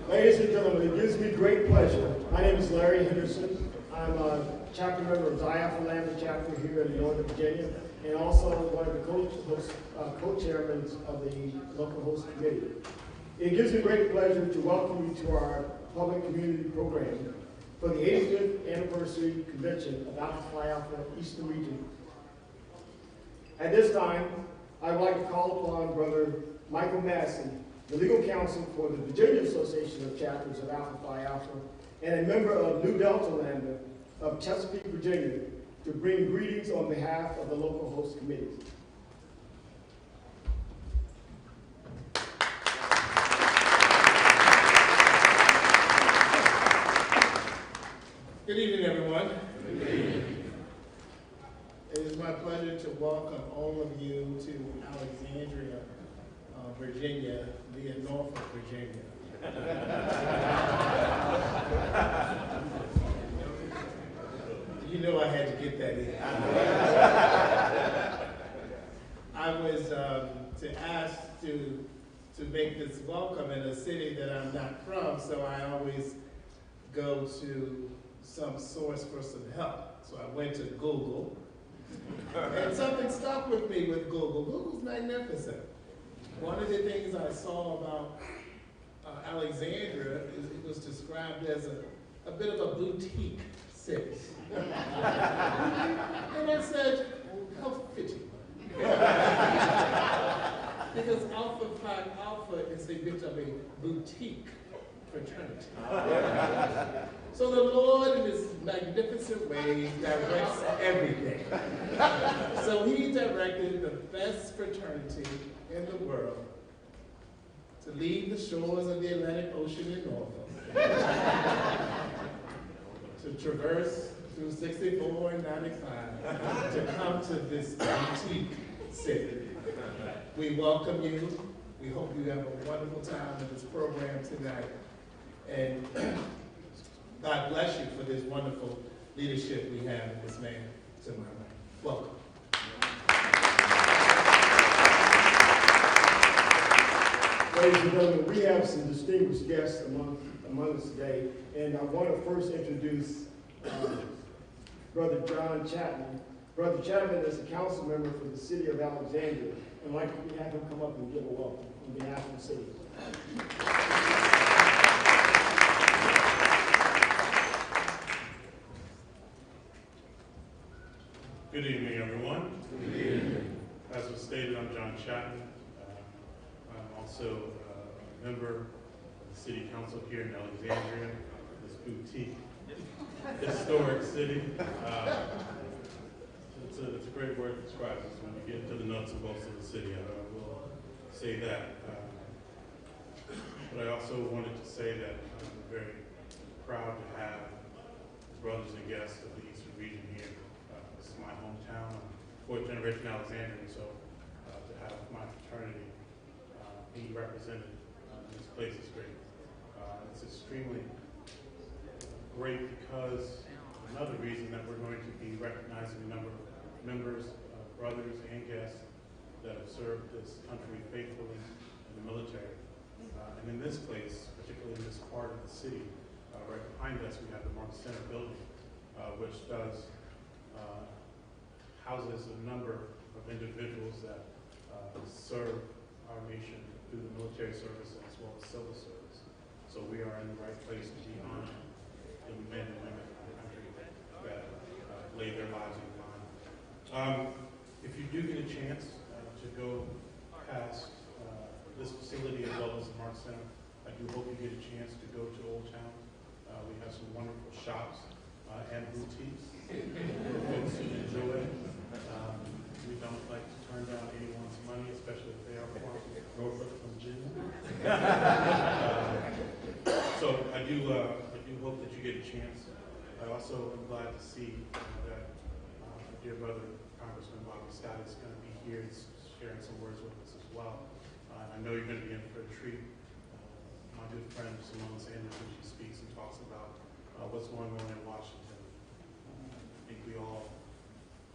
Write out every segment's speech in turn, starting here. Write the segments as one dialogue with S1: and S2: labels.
S1: Ladies and gentlemen, it gives me great pleasure. My name is Larry Henderson. I'm a chapter member of Xi Alpha Lambda chapter here in Northern Virginia, and also one of the co-chairmen of the local host committee. It gives me great pleasure to welcome you to our public community program for the 85th anniversary convention of Alpha Phi Alpha Eastern Region. At this time, I would like to call upon Brother Michael Massey, the legal counsel for the Virginia Association of Chapters of Alpha Phi Alpha, and a member of Nu Delta Lambda of Chesapeake, Virginia, to bring greetings on behalf of the local host committee.
S2: Good evening, everyone. Good evening. It is my pleasure to welcome all of you to Alexandria, Virginia, via Norfolk, Virginia. You know I had to get that in. I was asked to make this welcome in a city that I'm not from, so I always go to some source for some help. So I went to Google, and something stuck with me with Google. Google's magnificent. One of the things I saw about Alexandria is it was described as a bit of a boutique city. And I said, how fitting. Because Alpha Phi Alpha is a bit of a boutique fraternity. So the Lord, in his magnificent ways, directs everything. So he directed the best fraternity in the world to leave the shores of the Atlantic Ocean in Norfolk, to traverse through 64 and 95, to come to this boutique city. We welcome you. We hope you have a wonderful time in this program tonight. And God bless you for this wonderful leadership we have in this man to my right. Welcome.
S1: Ladies and gentlemen, we have some distinguished guests among us today, and I want to first introduce Brother John Chapman. Brother Chapman is a council member for the city of Alexandria, and I'd like to have him come up and give a welcome on behalf of the city.
S3: Good evening, everyone. Good evening. As was stated, I'm John Chapman. I'm also a member of the city council here in Alexandria, this boutique, historic city. It's a great word to describe this when you get into the nuts and bolts of the city. I will say that. But I also wanted to say that I'm very proud to have brothers and guests of the Eastern region here. This is my hometown. I'm fourth generation Alexandrian, so to have my fraternity being represented in this place is great. It's extremely great because another reason that we're going to be recognizing a number of members, brothers, and guests that have served this country faithfully in the military. And in this place, particularly in this part of the city, right behind us, we have the Marks Center building, which houses a number of individuals that serve our nation through the military service as well as civil service. So we are in the right place to be honoring the men and women of the country that lay their lives on the line. If you do get a chance to go past this facility as well as the Marks Center, I do hope you get a chance to go to Old Town. We have some wonderful shops and boutiques for folks who enjoy. We don't like to turn down anyone's money, especially if they are from Norfolk, Virginia. So I do hope that you get a chance. I also am glad to see that my dear brother, Congressman Bobby Scott, is going to be here sharing some words with us as well. I know you're going to be in for a treat. My good friend Simone Sanders, when she speaks and talks about what's going on in Washington, I think we all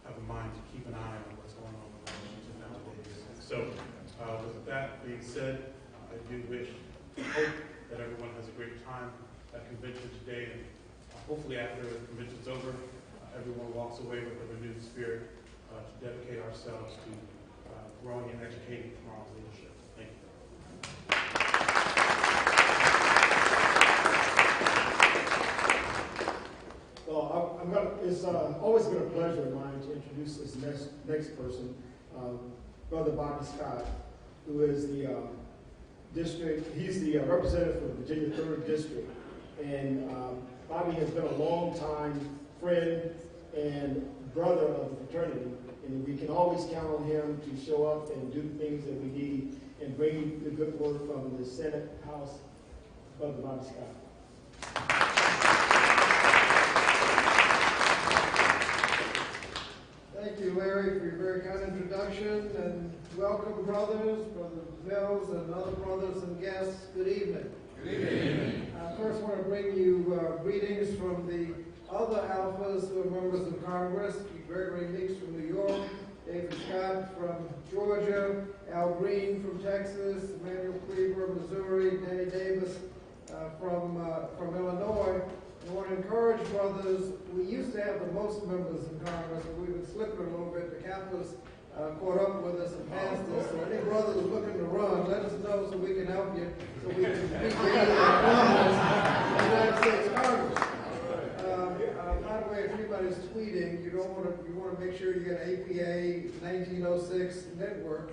S3: have a mind to keep an eye on what's going on in Washington nowadays. So with that being said, I do hope that everyone has a great time at convention today, and hopefully after the convention's over, everyone walks away with a renewed spirit to dedicate ourselves to growing and educating tomorrow's leadership. Thank you.
S1: Well, it's always been a pleasure of mine to introduce this next person, Brother Bobby Scott, who is the he's the representative for the Virginia 3rd District. And Bobby has been a long-time friend and brother of the fraternity, and we can always count on him to show up and do the things that we need and bring the good word from the Senate House. Brother Bobby Scott.
S4: Thank you, Larry, for your very kind introduction, and welcome, brothers, Brother Mills, and other brothers and guests. Good evening.
S5: Good evening.
S4: I first want to bring you greetings from the other alphas who are members of Congress: Gregory Meeks from New York, David Scott from Georgia, Al Green from Texas, Emmanuel Cleaver, Missouri, Danny Davis from Illinois. I want to encourage brothers. We used to have the most members in Congress, but we've been slipping a little bit. The Capitals caught up with us and passed us. So any brothers looking to run, let us know so we can help you, so we can beat you in the United States Congress. By the way, if anybody's tweeting, you want to make sure you get APA 1906 network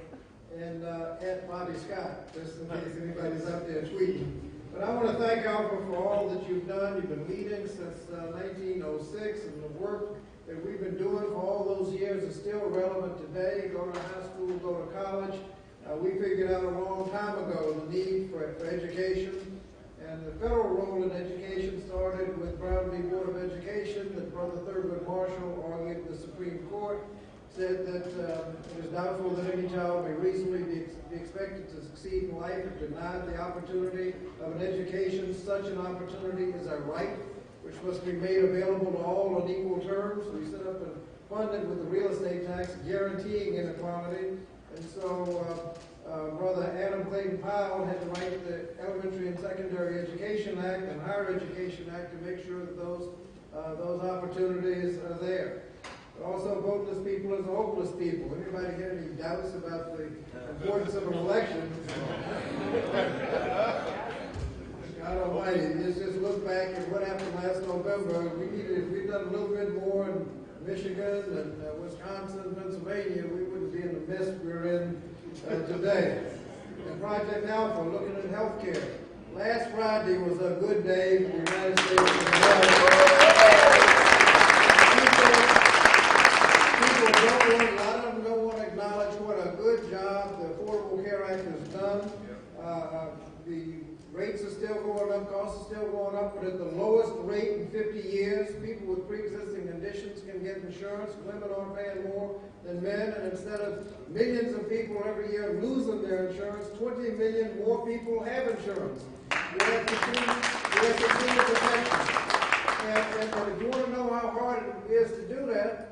S4: and at Bobby Scott, just in case anybody's out there tweeting. But I want to thank Alpha for all that you've done. You've been leading since 1906, and the work that we've been doing for all those years is still relevant today. Go to high school, go to college. We figured out a long time ago the need for education, and the federal role in education started with Brown v. Board of Education that Brother Thurgood Marshall argued in the Supreme Court, said that it is doubtful that any child may reasonably be expected to succeed in life if denied the opportunity of an education. Such an opportunity is a right which must be made available to all on equal terms. We set up and funded with the real estate tax guaranteeing inequality. And so Brother Adam Clayton Powell had to write the Elementary and Secondary Education Act and Higher Education Act to make sure that those opportunities are there. Also, voteless people as hopeless people. Anybody get any doubts about the importance of an election? God Almighty, just look back at what happened last November. If we'd done a little bit more in Michigan and Wisconsin, Pennsylvania, we wouldn't be in the mess we're in today. And Project Alpha, looking at health care. Last Friday was a good day for the United States of America. A lot of them don't want to acknowledge what a good job the Affordable Care Act has done. The rates are still going up, costs are still going up, but at the lowest rate in 50 years. People with pre-existing conditions can get insurance. Women aren't paying more than men, and instead of millions of people every year losing their insurance, 20 million more people have insurance. We have continued protection. And if you want to know how hard it is to do that,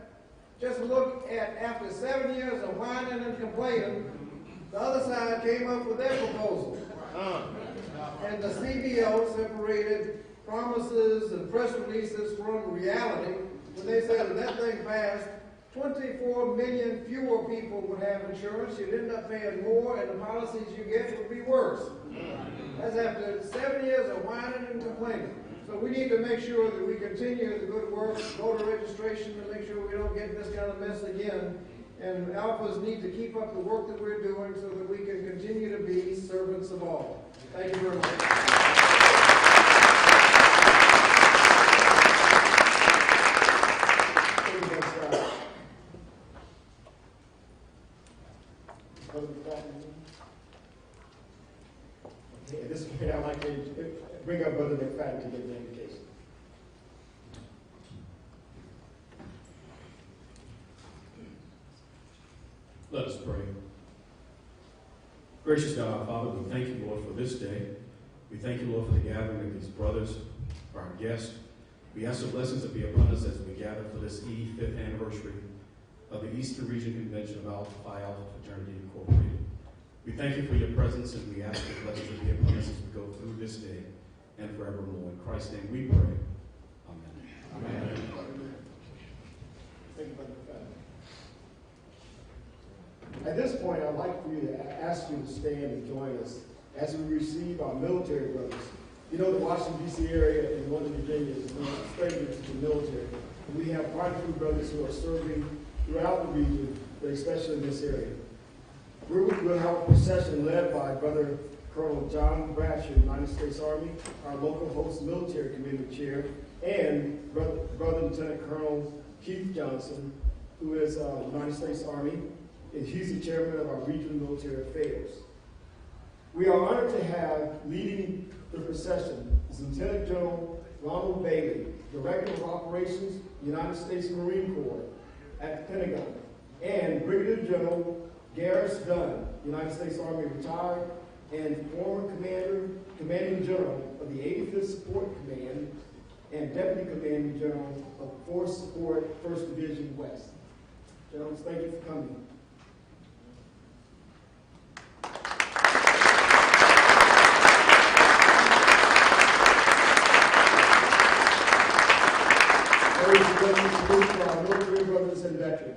S4: just look at, after 7 years of whining and complaining, the other side came up with their proposal. And the CBO separated promises and press releases from reality when they said that thing passed, 24 million fewer people would have insurance. You'd end up paying more, and the policies you get would be worse. That's after 7 years of whining and complaining. So we need to make sure that we continue the good work, voter registration, to make sure we don't get this kind of mess again. And Alphas need to keep up the work that we're doing so that we can continue to be servants of all. Thank you very much.
S1: At this point, I'd like to bring up Brother McFadden to give the invocation.
S6: Let us pray. Gracious God, our Father, we thank you, Lord, for this day. We thank you, Lord, for the gathering of these brothers, for our guests. We ask your blessings to be upon us as we gather for this 5th anniversary of the Eastern Region Convention of Alpha Phi Alpha Fraternity Incorporated. We thank you for your presence, and we ask your blessings to be upon us as we go through this day and forevermore. In Christ's name we pray. Amen.
S1: Amen. Thank you, Brother Fad. At this point, I'd like for you to ask you to stand and join us as we receive our military brothers. You know, the Washington, D.C. area in Northern Virginia is no stranger to the military. And we have quite a few brothers who are serving throughout the region, but especially in this area. We'll have a procession led by Brother Colonel John Bradshaw, United States Army, our local host military committee chair, and Brother Lieutenant Colonel Keith Johnson, who is United States Army, and he's the chairman of our regional military affairs. We are honored to have leading the procession is Lieutenant General Ronald Bailey, Director of Operations, United States Marine Corps at the Pentagon, and Brigadier General Garris Dunn, United States Army retired, and former Commanding General of the 85th Support Command and Deputy Commanding General of Force Support 1st Division West. Generals, thank you for coming. Ladies and gentlemen, salute to our military brothers and veterans.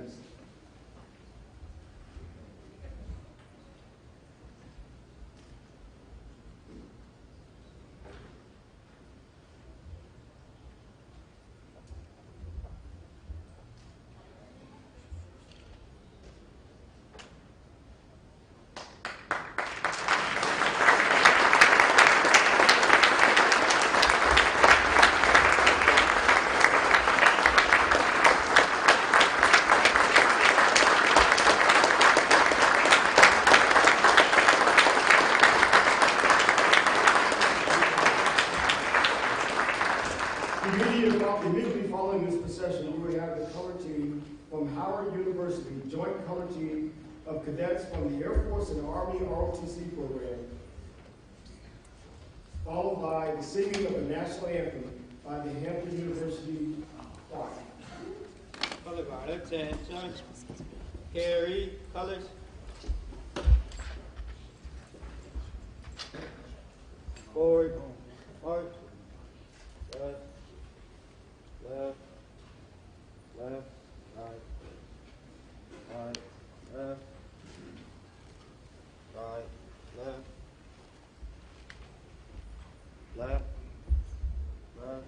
S1: Immediately following this procession, we will have the color team from Howard University, joint color team of cadets from the Air Force and Army ROTC program, followed by the singing of the national anthem by the Hampton University Choir.
S5: Color guard, attention. Carry colors. Forward, march, left, left, left, right, right, left, right, left, left, left, left,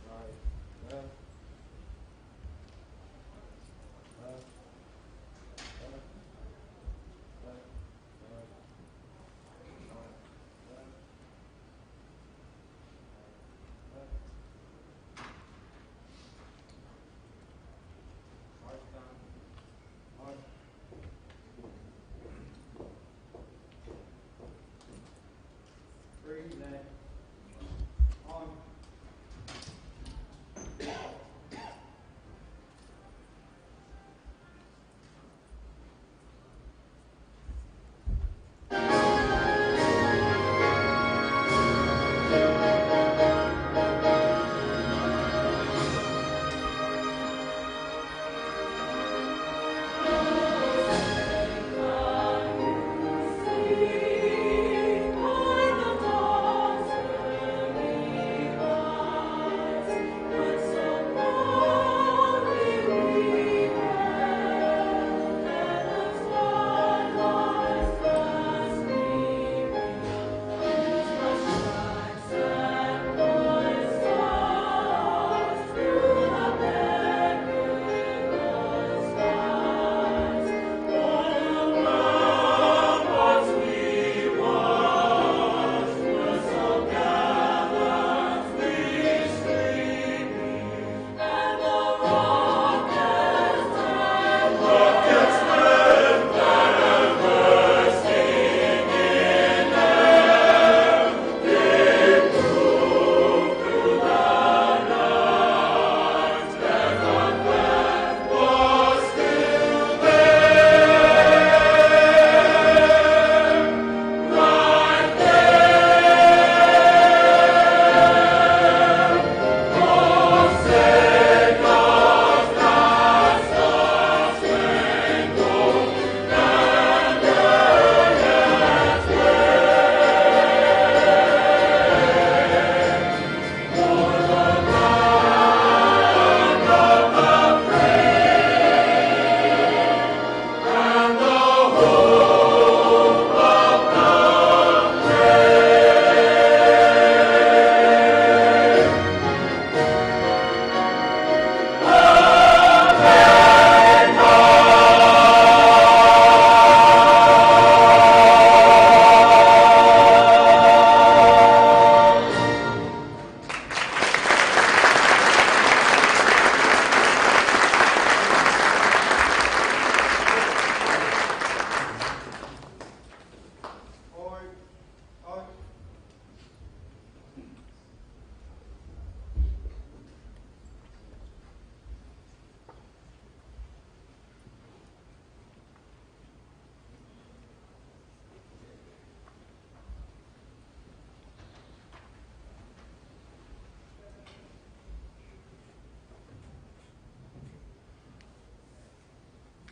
S5: right, left, left.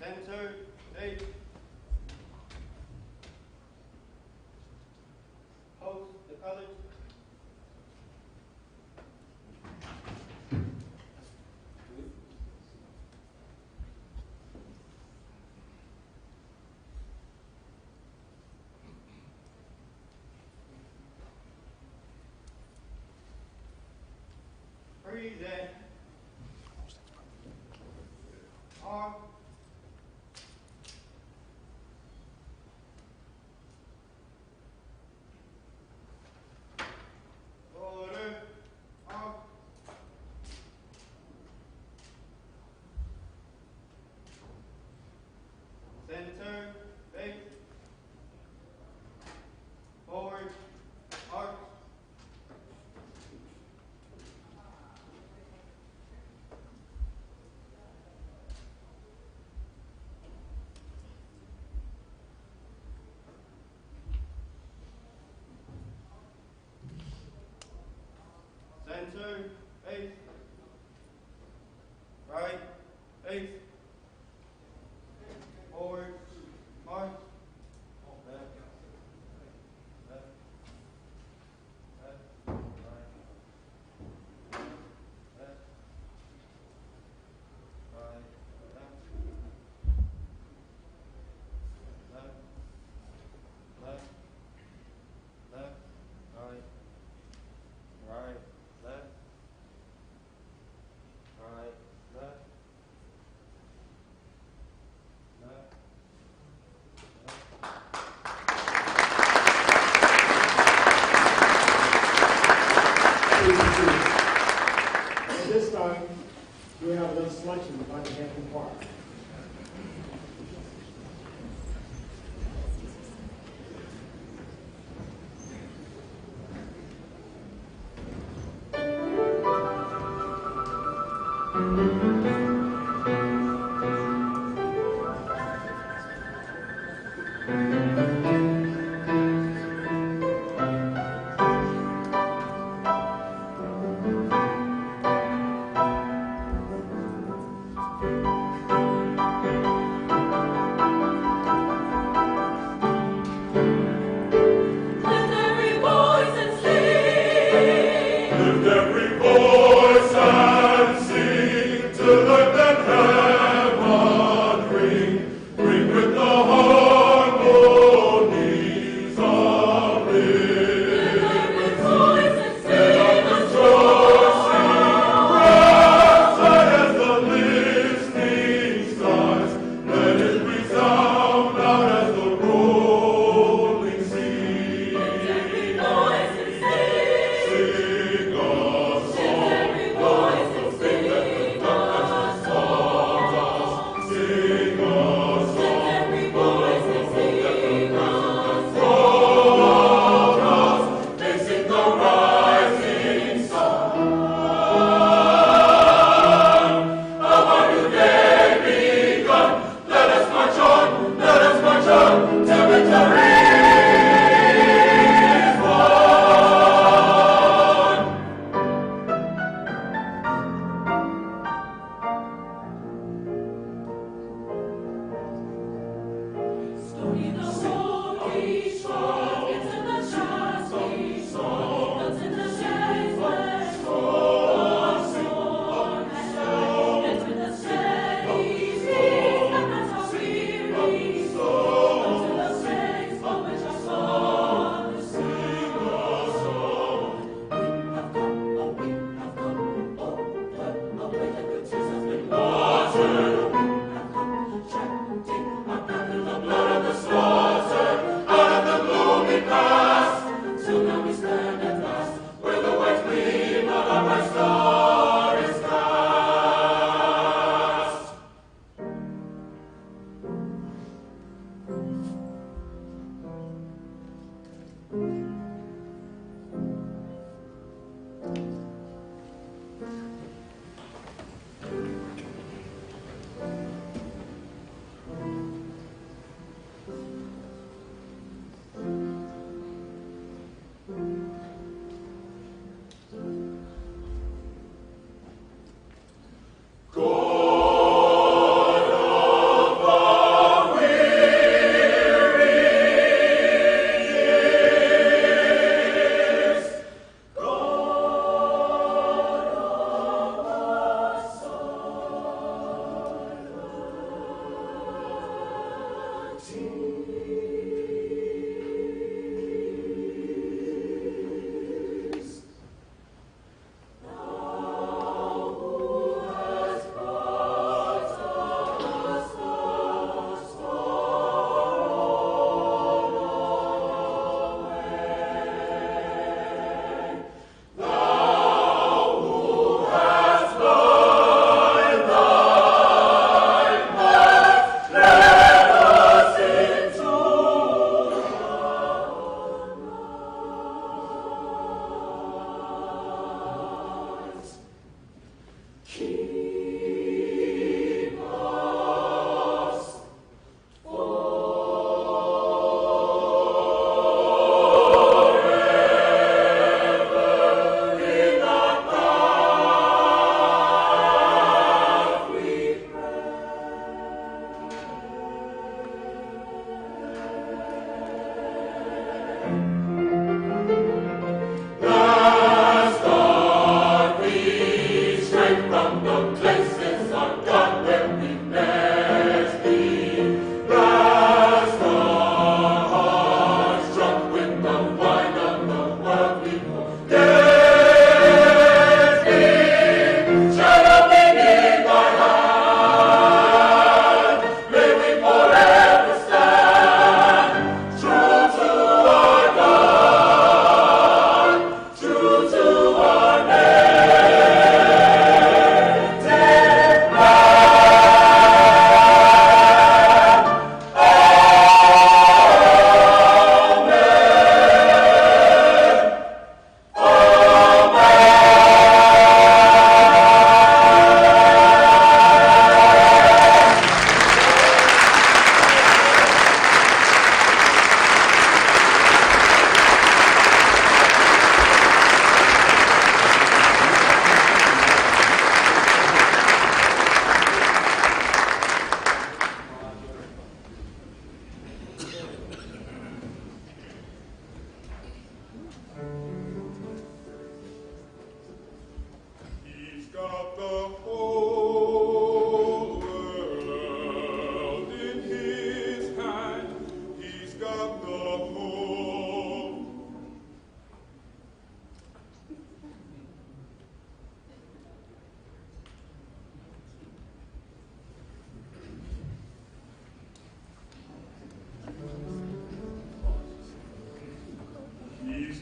S5: Center, face. Post the colors. Present. Arm. Order. Arm. Center. Face. Forward. Arch. Center, face. Right, face. Forward, march. Left. Left. Left. Right. Left. Right. Left. Left. Left. Left. Right. Right. Left. Right. Left. Left.
S1: At this time, we have a little selection by the Hampton Park.
S7: Lift every voice and sing.
S8: Lift every voice and sing to let that heaven ring, ring with the harmony.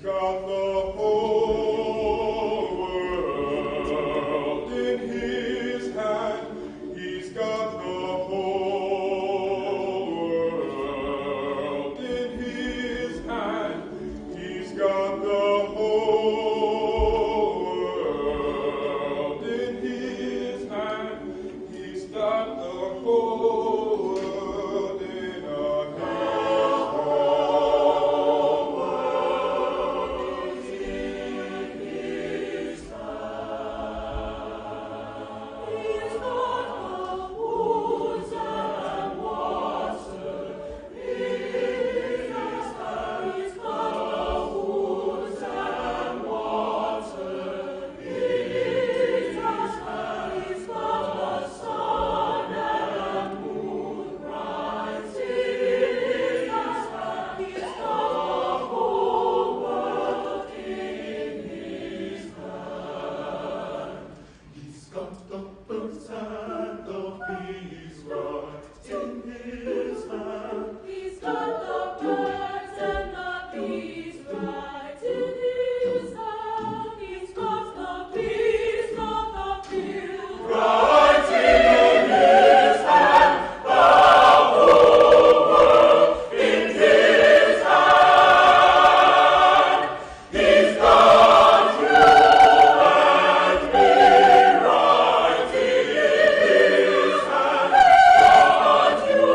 S8: got the whole world in his hand. He's got the whole world in his hand. He's got the whole world in his hand. He's got the whole world in his hand.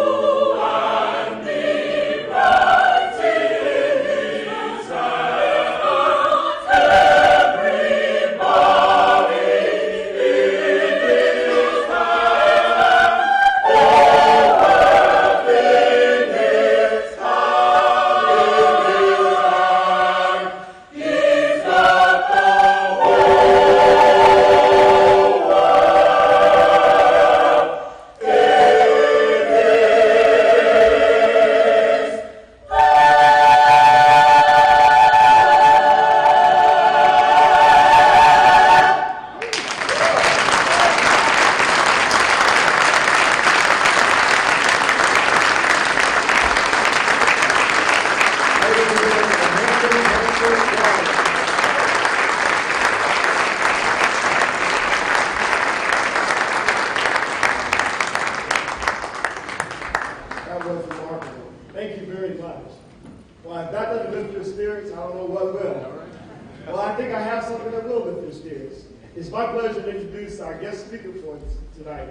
S7: You
S1: was remarkable. Thank you very much. Well, if that doesn't lift your spirits, I don't know what will. Well, I think I have something that will lift your spirits. It's my pleasure to introduce our guest speaker for tonight.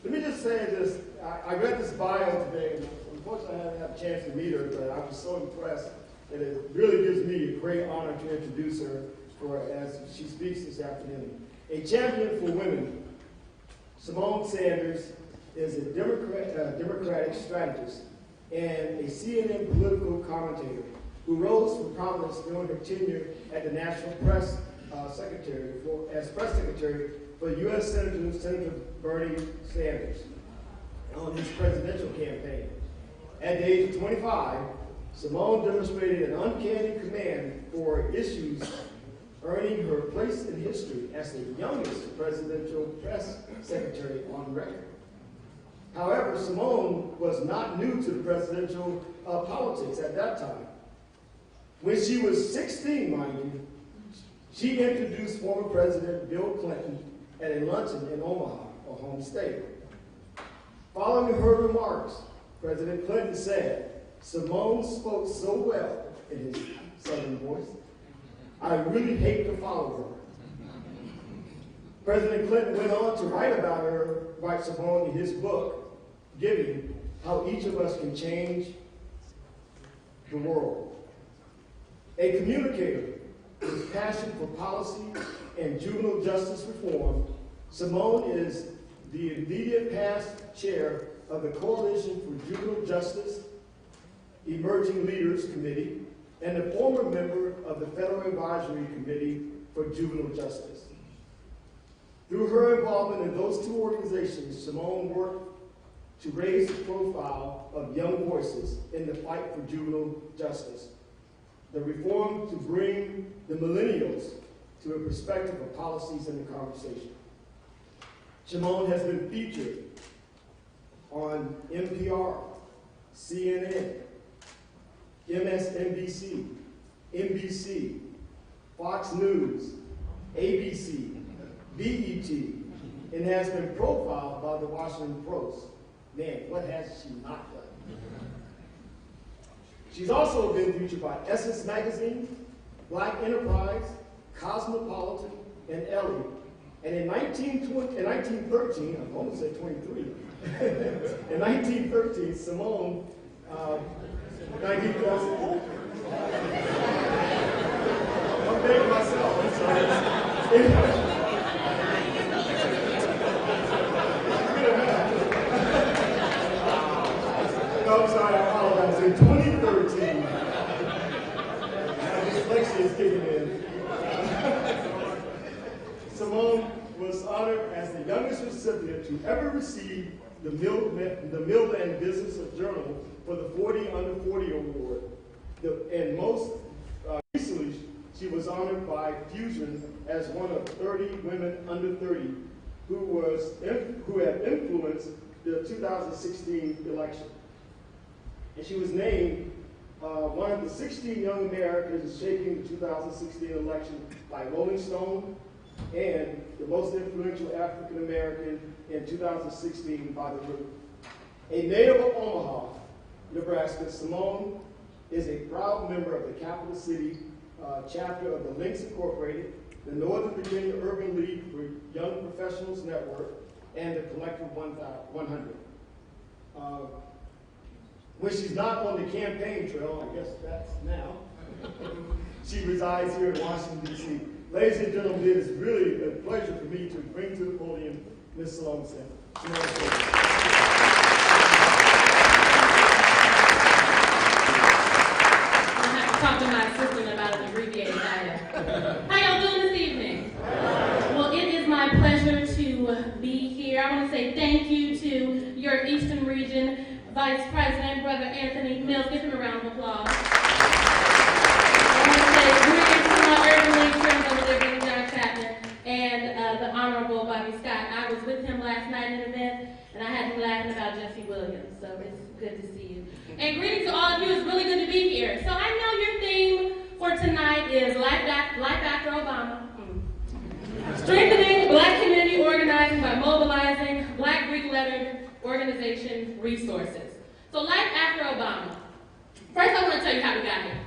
S1: Let me just say this. I read this bio today, and unfortunately I haven't had a chance to meet her, but I was so impressed that it really gives me a great honor to introduce her as she speaks this afternoon. A champion for women, Symone Sanders is a Democratic strategist and a CNN political commentator who rose to prominence during her tenure at the National Press Secretary as Press Secretary for U.S. Senator Bernie Sanders on his presidential campaign. At the age of 25, Symone demonstrated an uncanny command for issues, earning her place in history as the youngest presidential press secretary on record. However, Symone was not new to the presidential politics at that time. When she was 16, mind you, she introduced former President Bill Clinton at a luncheon in Omaha, her home state. Following her remarks, President Clinton said, "Symone spoke so well," in his southern voice, "I really hate to follow her." President Clinton went on to write Symone in his book, Giving, How Each of Us Can Change the World. A communicator with passion for policy and juvenile justice reform, Symone is the immediate past chair of the Coalition for Juvenile Justice Emerging Leaders Committee and a former member of the Federal Advisory Committee for Juvenile Justice. Through her involvement in those two organizations, Symone worked to raise the profile of young voices in the fight for juvenile justice, the reform to bring the millennials to a perspective of policies in the conversation. Symone has been featured on NPR, CNN, MSNBC, NBC, Fox News, ABC, BET, and has been profiled by the Washington Post. Man, what has she not done? She's also been featured by Essence Magazine, Black Enterprise, Cosmopolitan, and Elle. And in 1913, I'm almost at 23, in 1913, Symone, 19,000. I'm dating myself, I'm sorry. No, I'm sorry, I apologize. In 2013, my dyslexia is kicking in. Symone was honored as the youngest recipient to ever receive the Millman Business Journal for the 40 Under 40 Award. And most recently, she was honored by Fusion as one of 30 women under 30 who have influenced the 2016 election. And she was named one of the 16 young Americans shaping the 2016 election by Rolling Stone, and the most influential African American in 2016 by The Root. A native of Omaha, Nebraska, Symone is a proud member of the Capital City chapter of the Links Incorporated, the Northern Virginia Urban League for Young Professionals Network, and the Collective 100. When she's not on the campaign trail, I guess that's now, she resides here in Washington, D.C. Ladies and gentlemen, it is really a pleasure for me to bring to the podium Ms. Symone Sanders.
S9: Talk to my assistant about an abbreviated title. How y'all doing this evening? Well, it is my pleasure to be here. I want to say thank you to your Eastern Region Vice President, Brother Anthony Mills. Give him a round of applause. I want to say greetings to my urban league friends over there, Brother John Chapman, and the Honorable Bobby Scott. I was with him last night in an event, and I had him laughing about Jesse Williams, so it's good to see you. And greetings to all of you. It's really good to be here. So I know your theme for tonight is Life After Obama. Strengthening Black community organizing by mobilizing Black Greek lettered organization resources. So life after Obama. First, I want to tell you how we got here.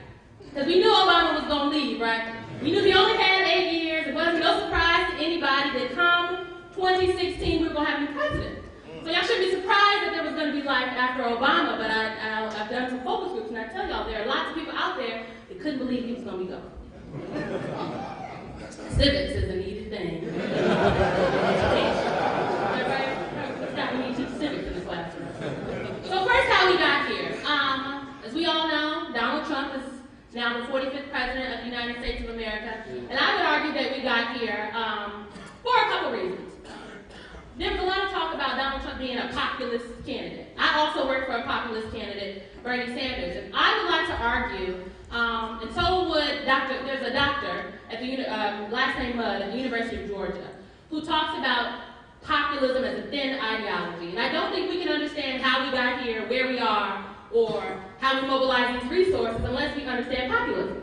S9: Because we knew Obama was going to leave, right? We knew he only had 8 years. It wasn't no surprise to anybody that come 2016, we were going to have a new president. So y'all shouldn't be surprised that there was going to be life after Obama, but I've done some focus groups, and I tell y'all, there are lots of people out there that couldn't believe he was going to be gone. Civics is a needed thing. We need to teach civics in the classroom. So first, how we got here. As we all know, Donald Trump is now the 45th president of the United States of America, and I would argue that we got here for a couple reasons. There was a lot of talk about Donald Trump being a populist candidate. I also work for a populist candidate, Bernie Sanders, and I would like to argue, and so would there's a doctor at the last name Mudd at the University of Georgia, who talks about populism as a thin ideology. And I don't think we can understand how we got here, where we are, or how we mobilize these resources unless we understand populism.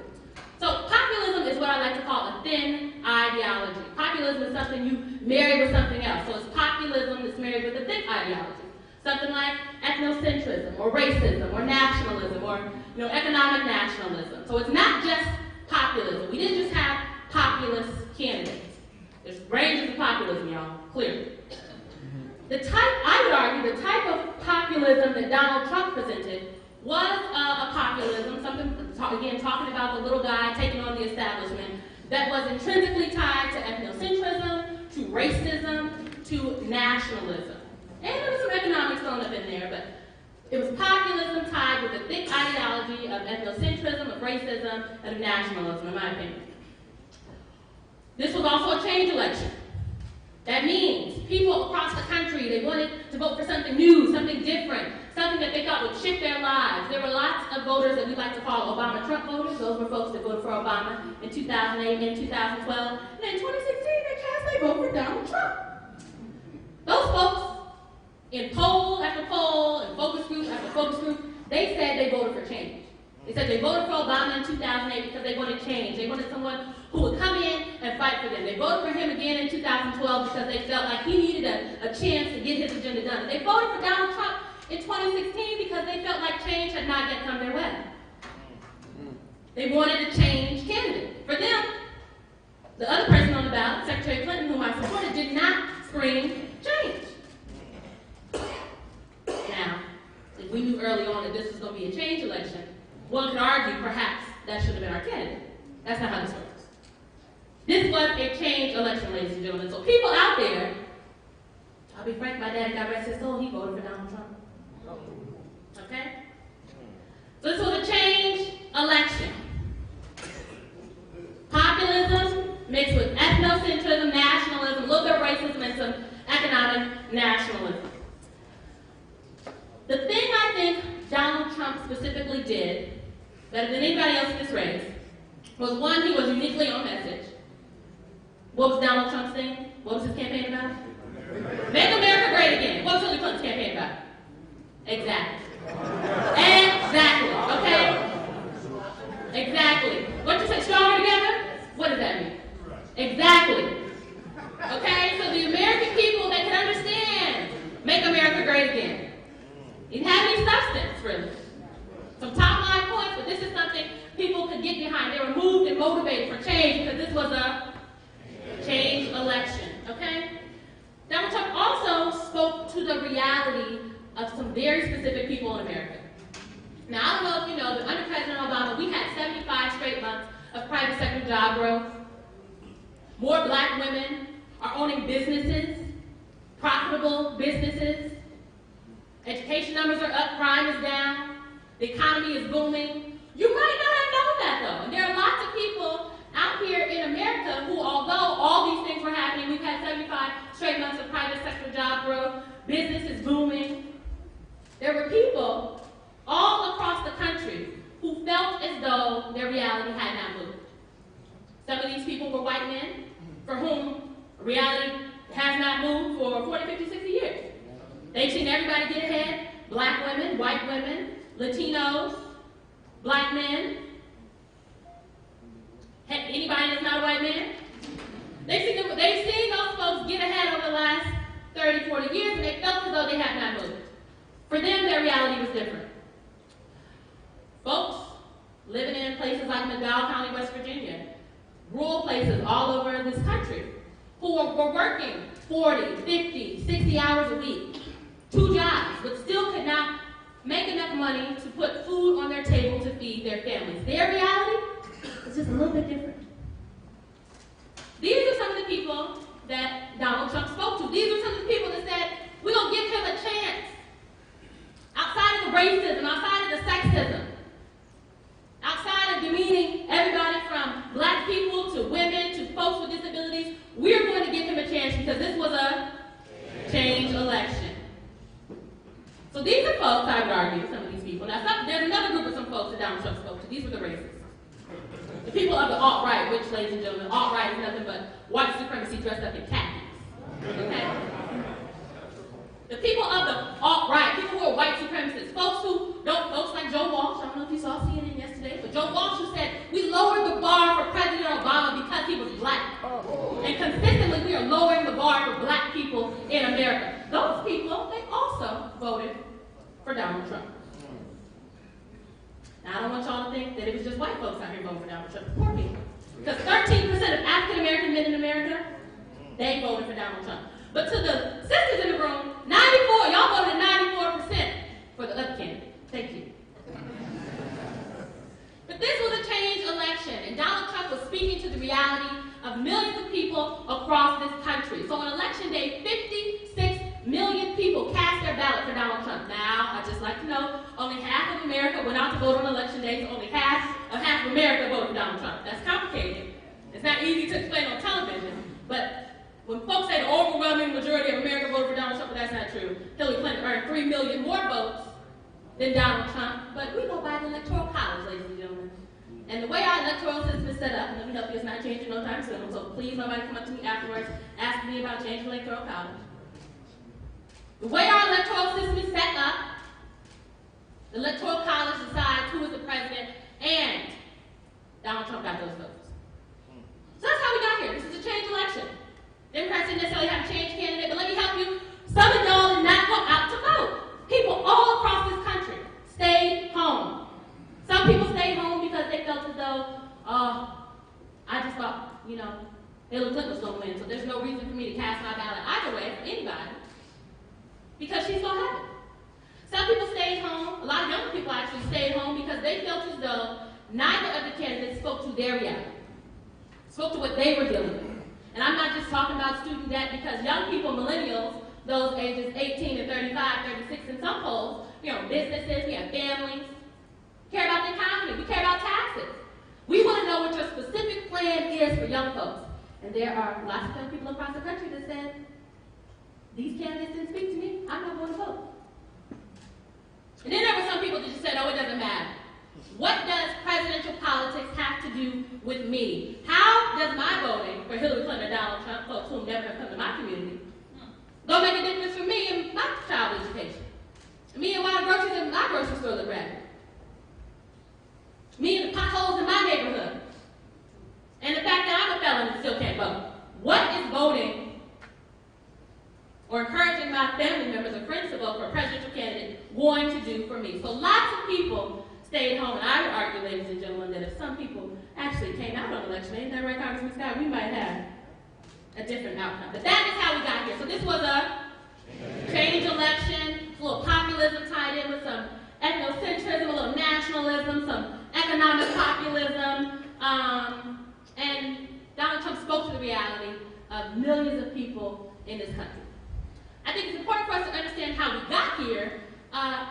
S9: So populism is what I like to call a thin ideology. Populism is something you marry with something else. So it's populism that's married with a thick ideology. Something like ethnocentrism, or racism, or nationalism, or economic nationalism. So it's not just populism. We didn't just have populist candidates. There's ranges of populism, y'all, clearly. I would argue, the type of populism that Donald Trump presented was a populism, again, talking about the little guy taking on the establishment, that was intrinsically tied to ethnocentrism, to racism, to nationalism. And there was some economics thrown up in there, but it was populism tied with a thick ideology of ethnocentrism, of racism, and of nationalism, in my opinion. This was also a change election. That means people across the country, they wanted to vote for something new, something different, something that they thought would shift their lives. There were lots of voters that we like to call Obama-Trump voters. Those were folks that voted for Obama in 2008 and 2012. And in 2016, they cast their vote for Donald Trump. Those folks, in poll after poll, and focus group after focus group, they said they voted for change. They said they voted for Obama in 2008 because they wanted change. They wanted someone who would come in and fight for them. They voted for him again in 2012 because they felt like he needed a chance to get his agenda done. And they voted for Donald Trump in 2016 because they felt like change had not yet come their way. They wanted a change candidate. For them, the other person on the ballot, Secretary Clinton, whom I supported, did not scream change. Now, if we knew early on that this was going to be a change election, one could argue perhaps that should have been our candidate. That's not how this works. This was a change election, ladies and gentlemen. So people out there, I'll be frank, my dad, God rest his soul, he voted for Donald Trump. Okay? So this was a change election. Populism mixed with ethnocentrism, nationalism, a little bit of racism, and some economic nationalism. The thing I think Donald Trump specifically did, better than anybody else in this race, was one, he was uniquely on message. What was Donald Trump's thing? What was his campaign about? Make America great again. What was Hillary Clinton's campaign about? Exactly. Exactly. Okay? Exactly. What you say, stronger together? What does that mean? Exactly. Okay? So the American people, they can understand make America great again. It didn't have any substance, really. Some top line points, but this is something people could get behind. They were moved and motivated for change because this was a change election. Okay? Donald Trump also spoke to the reality of some very specific people in America. Now, I don't know if you know, but under President Obama, we had 75 straight months of private sector job growth. More black women are owning businesses, profitable businesses. Education numbers are up, crime is down, the economy is booming. You might not have known that, though. And there are lots of people out here in America who, although all these things were happening, we've had 75 straight months of private sector job growth, business is booming. There were people all across the country who felt as though their reality had not moved. Some of these people were white men for whom reality has not moved for 40, 50, 60 years. They've seen everybody get ahead, black women, white women, Latinos, black men. Anybody that's not a white man? They've seen those folks get ahead over the last 30, 40 years, and they felt as though they had not moved. For them, their reality was different. Folks living in places like McDowell County, West Virginia, rural places all over this country, who were working 40, 50, 60 hours a week, 2 jobs, but still could not make enough money to put food on their table to feed their families. Their reality is just a little bit different. These are some of the people that Donald Trump spoke to. These are some of the people that said, we're going to give him a chance. Outside of the racism, outside of the sexism, outside of demeaning everybody from black people to women to folks with disabilities, we're going to give him a chance because this was a change election. So these are folks, I would argue, some of these people. Now, there's another group of some folks that Donald Trump spoke to. These were the racists. The people of the alt-right, which, ladies and gentlemen, alt-right is nothing but white supremacy dressed up in khakis. Okay? The people of the alt-right, people who are white supremacists, folks like Joe Walsh, I don't know if you saw CNN yesterday, but Joe Walsh who said, we lowered the bar for President Obama because he was black. And consistently, we are lowering the bar for black people in America. Those people, they also voted for Donald Trump. Now, I don't want y'all to think that it was just white folks out here voting for Donald Trump. Poor people. Because 13% of African American men in America, they voted for Donald Trump. But to the sisters in the room, 94, y'all voted 94% for the other candidate. Thank you. But this was a change election, and Donald Trump was speaking to the reality of millions of people across this country. So on election day, 56 million people cast their ballot for Donald Trump. Now, I'd just like to know, only half of America went out to vote on election day, so only half of America voted for Donald Trump. That's complicated. It's not easy to explain on television, but when folks say the overwhelming majority of America voted for Donald Trump, but that's not true. Hillary Clinton earned 3 million more votes than Donald Trump, but we go by the Electoral College, ladies and gentlemen. And the way our electoral system is set up, and let me help you, it's not changing no time soon, so please nobody come up to me afterwards asking me about changing the Electoral College. The way our electoral system is set up, the Electoral College decides who is the president, and Donald Trump got those votes. So that's how we got here. This is a change election. Democrats didn't necessarily have a change candidate, but let me help you. Some of y'all did not go out to vote. People all across this country stayed home. Some people stayed home because they felt as though, I just thought, Hillary Clinton was going to win, so there's no reason for me to cast my ballot either way for anybody, because she's going to have it. Some people stayed home. A lot of young people actually stayed home because they felt as though neither of the candidates spoke to their reality, spoke to what they were dealing with. And I'm not just talking about student debt, because young people, millennials, those ages 18 to 35, 36 in some polls, businesses, we have families, care about the economy, we care about taxes. We want to know what your specific plan is for young folks. And there are lots of young people across the country that said, these candidates didn't speak to me, I'm not going to vote. And then there were some people that just said, oh, it doesn't matter. What does presidential politics have to do with me? How does my voting for Hillary Clinton or Donald Trump, folks who never have come to my community, go make a difference for me and my child education? Me and why groceries in my grocery store look ragged? Me and the potholes in my neighborhood? And the fact that I'm a felon and still can't vote? What is voting or encouraging my family members or friends to vote for a presidential candidate going to do for me? So lots of people stayed home, and I would argue, ladies and gentlemen, that if some people actually came out on election day, isn't that right, Congressman Scott, we might have a different outcome. But that is how we got here. So this was a change election, a little populism tied in with some ethnocentrism, a little nationalism, some economic populism, and Donald Trump spoke to the reality of millions of people in this country. I think it's important for us to understand how we got here,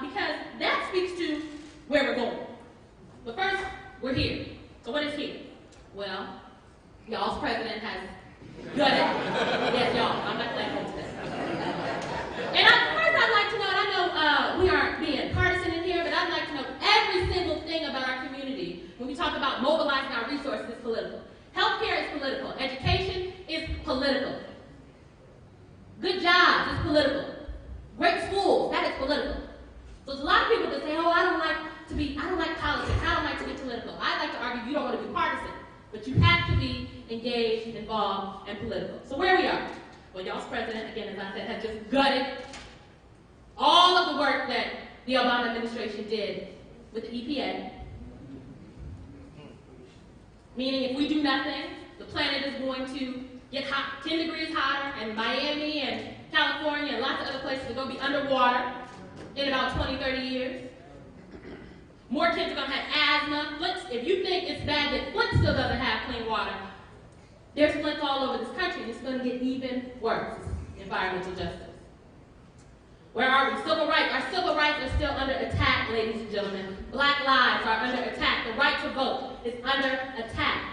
S9: because that speaks to where we're going. But first, we're here. So what is here? Well, y'all's president has gutted. Yes, y'all. I'm not playing home today. And first I'd like to know, and I know we aren't being partisan in here, but I'd like to know every single thing about our community when we talk about mobilizing our resources is political. Healthcare is political. Education is political. Good jobs is political. Great schools, that is political. So there's a lot of people that say, oh, I don't like politics, I don't like to be political. I like to argue you don't want to be partisan, but you have to be engaged, involved, and political. So where we are. well, y'all's president, again, as I said, has just gutted all of the work that the Obama administration did with the EPA. Meaning if we do nothing, the planet is going to get hot, 10 degrees hotter, and Miami and California and lots of other places are going to be underwater in about 20, 30 years. More kids are going to have asthma. If you think it's bad that Flint still doesn't have clean water, there's Flint all over this country, and it's going to get even worse. Environmental justice. Where are we? Civil rights. Our civil rights are still under attack, ladies and gentlemen. Black lives are under attack. The right to vote is under attack.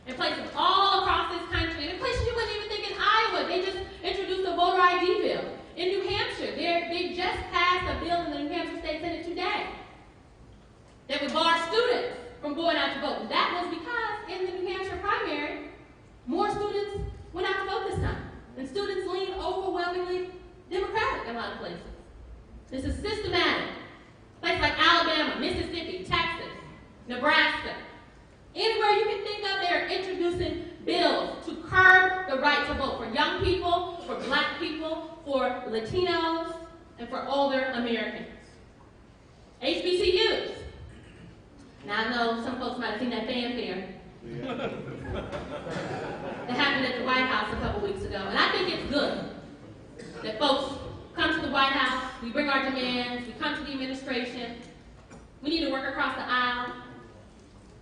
S9: In places all across this country, in places you wouldn't even think in Iowa, they just introduced a voter ID bill. In New Hampshire, they just passed a bill in the New Hampshire State Senate today that would bar students from going out to vote. And that was because in the New Hampshire primary, more students went out to vote this time. And students lean overwhelmingly Democratic in a lot of places. This is systematic. Places like Alabama, Mississippi, Texas, Nebraska. Anywhere you can think of, they're introducing bills to curb the right to vote for young people, for black people, for Latinos, and for older Americans. HBCUs. Now I know some folks might have seen that fanfare that happened at the White House a couple weeks ago, and I think it's good that folks come to the White House, we bring our demands, we come to the administration, we need to work across the aisle.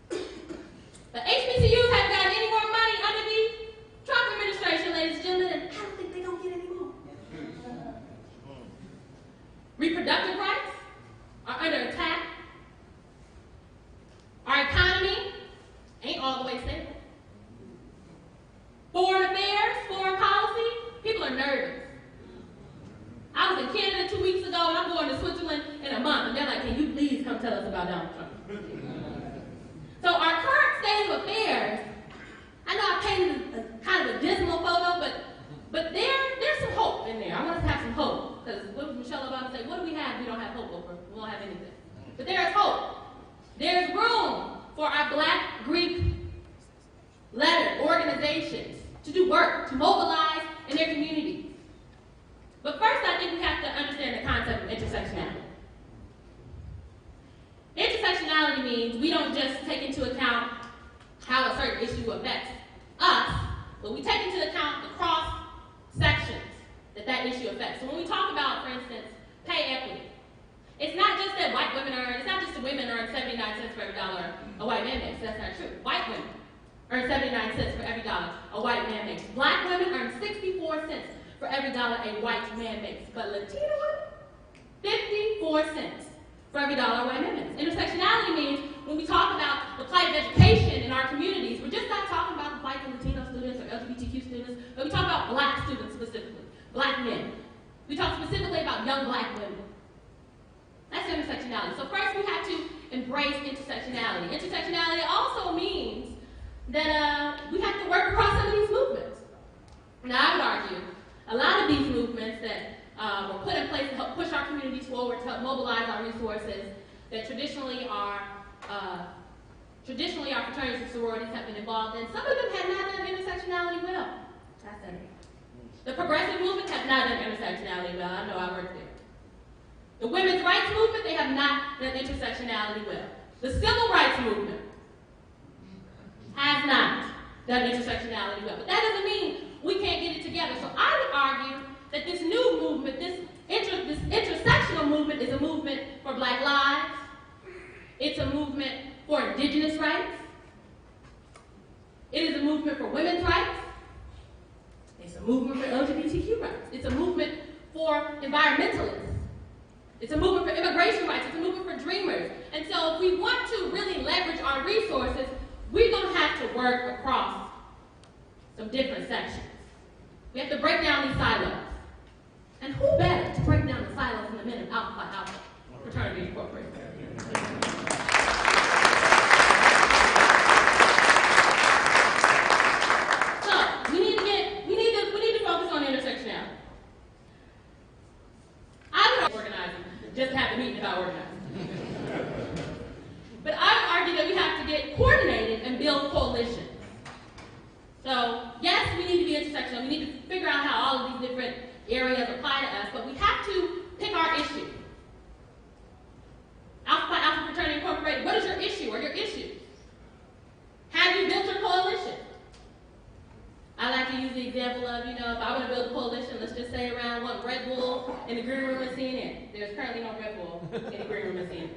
S9: But HBCUs haven't gotten any more money under the Trump administration, ladies and gentlemen, and I don't think they're going to get any more. Reproductive rights are under attack. Our economy ain't all the way stable. Foreign affairs, foreign policy, people are nervous. I was in Canada 2 weeks ago, and I'm going to Switzerland in a month, and they're like, can you please come tell us about Donald Trump? So our current state of affairs, I know I painted a kind of a dismal photo, but there's some hope in there. I want us to have some hope, because what did Michelle Obama say? What do we have we don't have hope over? We don't have anything. But there is hope. There's room for our Black Greek-led organizations to do work, to mobilize in their communities. But first, I think we have to understand the concept of intersectionality. Intersectionality means we don't just take into account how a certain issue affects us, but we take into account the cross sections that issue affects. So when we talk about, for instance, pay equity, it's not just that white women earn, it's not just the women earn 79 cents for every dollar a white man makes. That's not true. White women earn 79 cents for every dollar a white man makes. Black women earn 64 cents for every dollar a white man makes. But Latino women, 54 cents for every dollar a white man makes. Intersectionality means when we talk about the plight of education in our communities, we're just not talking about the plight of Latino students or LGBTQ students, but we talk about black students specifically, black men. We talk specifically about young black women. That's intersectionality. So first we have to embrace intersectionality. Intersectionality also means that we have to work across some of these movements. Now I would argue a lot of these movements that were put in place to help push our communities forward, to help mobilize our resources, that traditionally our fraternities and sororities have been involved in, some of them have not done intersectionality well. That's it. The progressive movement has not done intersectionality well. I know I worked there. The women's rights movement, they have not done intersectionality well. The civil rights movement has not done intersectionality well. But that doesn't mean we can't get it together. So I would argue that this new movement, this intersectional movement, is a movement for black lives. It's a movement for indigenous rights. It is a movement for women's rights. It's a movement for LGBTQ rights. It's a movement for environmentalists. It's a movement for immigration rights. It's a movement for dreamers. And so if we want to really leverage our resources, we're going to have to work across some different sections. We have to break down these silos. And who better to break down the silos in the men of Alpha Phi Alpha Fraternity Incorporated? So we need to focus on intersectionality. I would organize just have a meeting about organizing. But I would argue that we have to get coordinated and build coalitions. So, yes, we need to be intersectional. We need to figure out how all of these different areas apply to us, but we have to pick our issue. Alpha Phi Alpha Fraternity Incorporated, what is your issue or your issues? Have you built your coalition? I like to use the example of, if I want to build a coalition, let's just say around one Red Bull in the green room at CNN. There's currently no Red Bull in the green room at CNN.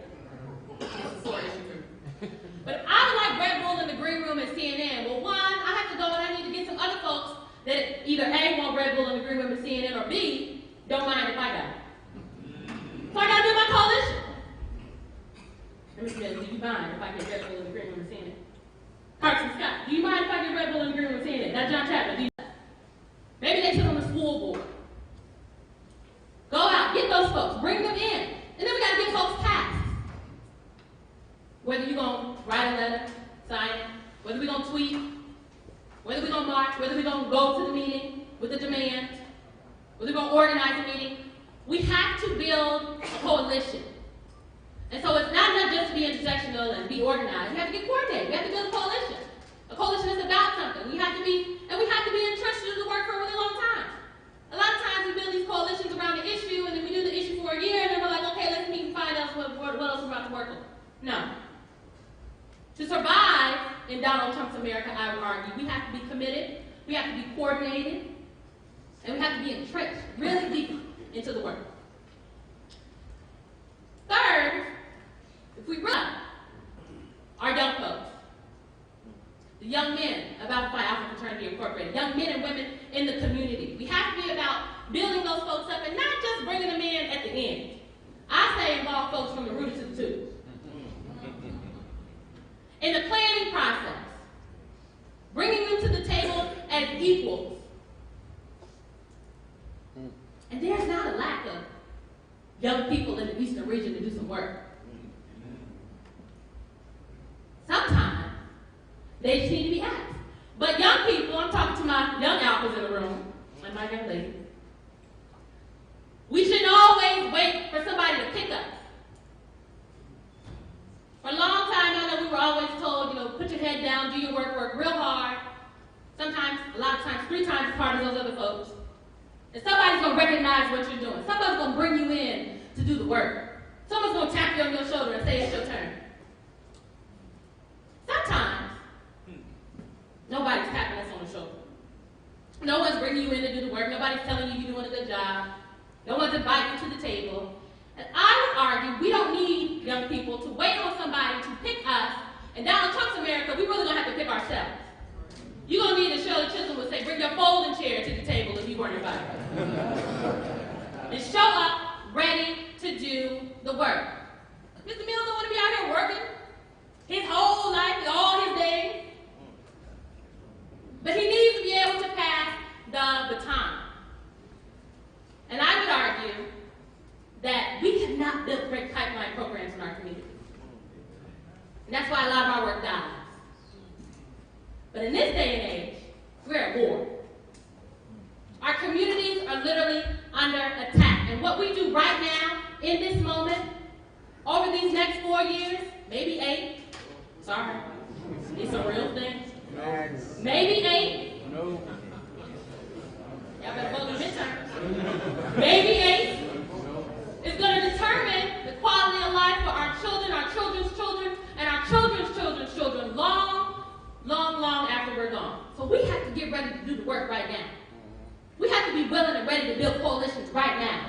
S9: It's a sore issue for me. But if I would like Red Bull in the green room at CNN, well, one, I have to go and I need to get some other folks that either A, want Red Bull in the green room at CNN, or B, don't mind if I got it. So I got to build my coalition. Mr. Mills, do you mind if I get Red Bull in the green room at CNN? Carson Scott, do you mind if I get Red Bull in the green room at CNN? That's John Chapman. Do you? Maybe they sit on the school board. Go out, get those folks, bring them in. And then we got to get folks passed. Whether you're going to write a letter, sign it, whether we're going to tweet, whether we're going to march, whether we're going to go to the meeting with a demand, whether we're going to organize a meeting, we have to build a coalition. And so it's not just to be intersectional and be organized. We have to get coordinated. We have to build a coalition. A coalition is about something. We have to be entrenched to do the work for a really long time. A lot of times we build these coalitions around the issue, and then we do the issue for a year, and then we're like, okay, let's meet and find out what else we're about to work on. No. To survive in Donald Trump's America, I would argue, we have to be committed, we have to be coordinated, and we have to be entrenched really deep into the work. Third, if we run our young folks, the young men of Alpha Phi Alpha Fraternity Incorporated, young men and women in the community, we have to be about building those folks up and not just bringing them in at the end. I say involve folks from the roots to the tubes. In the planning process, bringing them to the table as equals. And there's not a lack of young people in the Eastern region to do some work. Sometimes they just need to be asked. But young people, I'm talking to my young alphas in the room, and my young ladies, we shouldn't always wait for somebody to pick us. For a long time, I know we were always told, put your head down, do your work real hard. Sometimes, a lot of times, 3 times as hard as those other folks. And somebody's going to recognize what you're doing. Somebody's going to bring you in to do the work. Someone's going to tap you on your shoulder and say it's your turn. Sometimes, nobody's tapping us on the shoulder. No one's bringing you in to do the work. Nobody's telling you you're doing a good job. No one's inviting you to the table. And I would argue we don't need young people to wait on somebody to pick us. In Donald Trump's America, we really don't have to pick ourselves. You're going to need a Shirley Chisholm would say, bring your folding chair to the table if you weren't invited. And show up ready to do the work. Mr. Mills don't want to be out here working his whole life, all his days. But he needs to be able to pass the baton. And I would argue that we have not built great pipeline programs in our community. And that's why a lot of our work dies. But in this day and age, we're at war. Our communities are literally under attack. And what we do right now, in this moment, over these next 4 years, maybe 8, sorry, it's a real thing. Maybe 8. No. Y'all better vote in midterms. Maybe 8. It's going to determine the quality of life for our children, our children's children, and our children's children's children long, long, long after we're gone. So we have to get ready to do the work right now. We have to be willing and ready to build coalitions right now.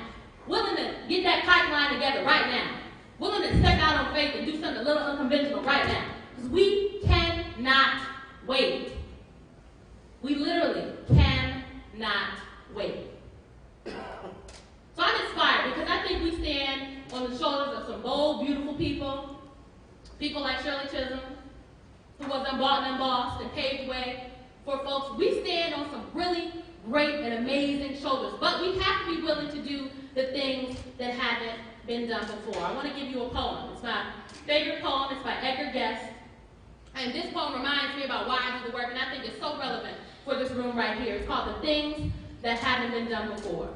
S9: Willing to get that pipeline together right now. Willing to step out on faith and do something a little unconventional right now. Because we cannot wait. We literally cannot wait. So I'm inspired because I think we stand on the shoulders of some bold, beautiful people. People like Shirley Chisholm, who was unbought and embossed and paved the way for folks. We stand on some really great and amazing shoulders, but we have to be willing to do the things that haven't been done before. I want to give you a poem. It's my favorite poem. It's by Edgar Guest. And this poem reminds me about why I do the work, and I think it's so relevant for this room right here. It's called The Things That Haven't Been Done Before.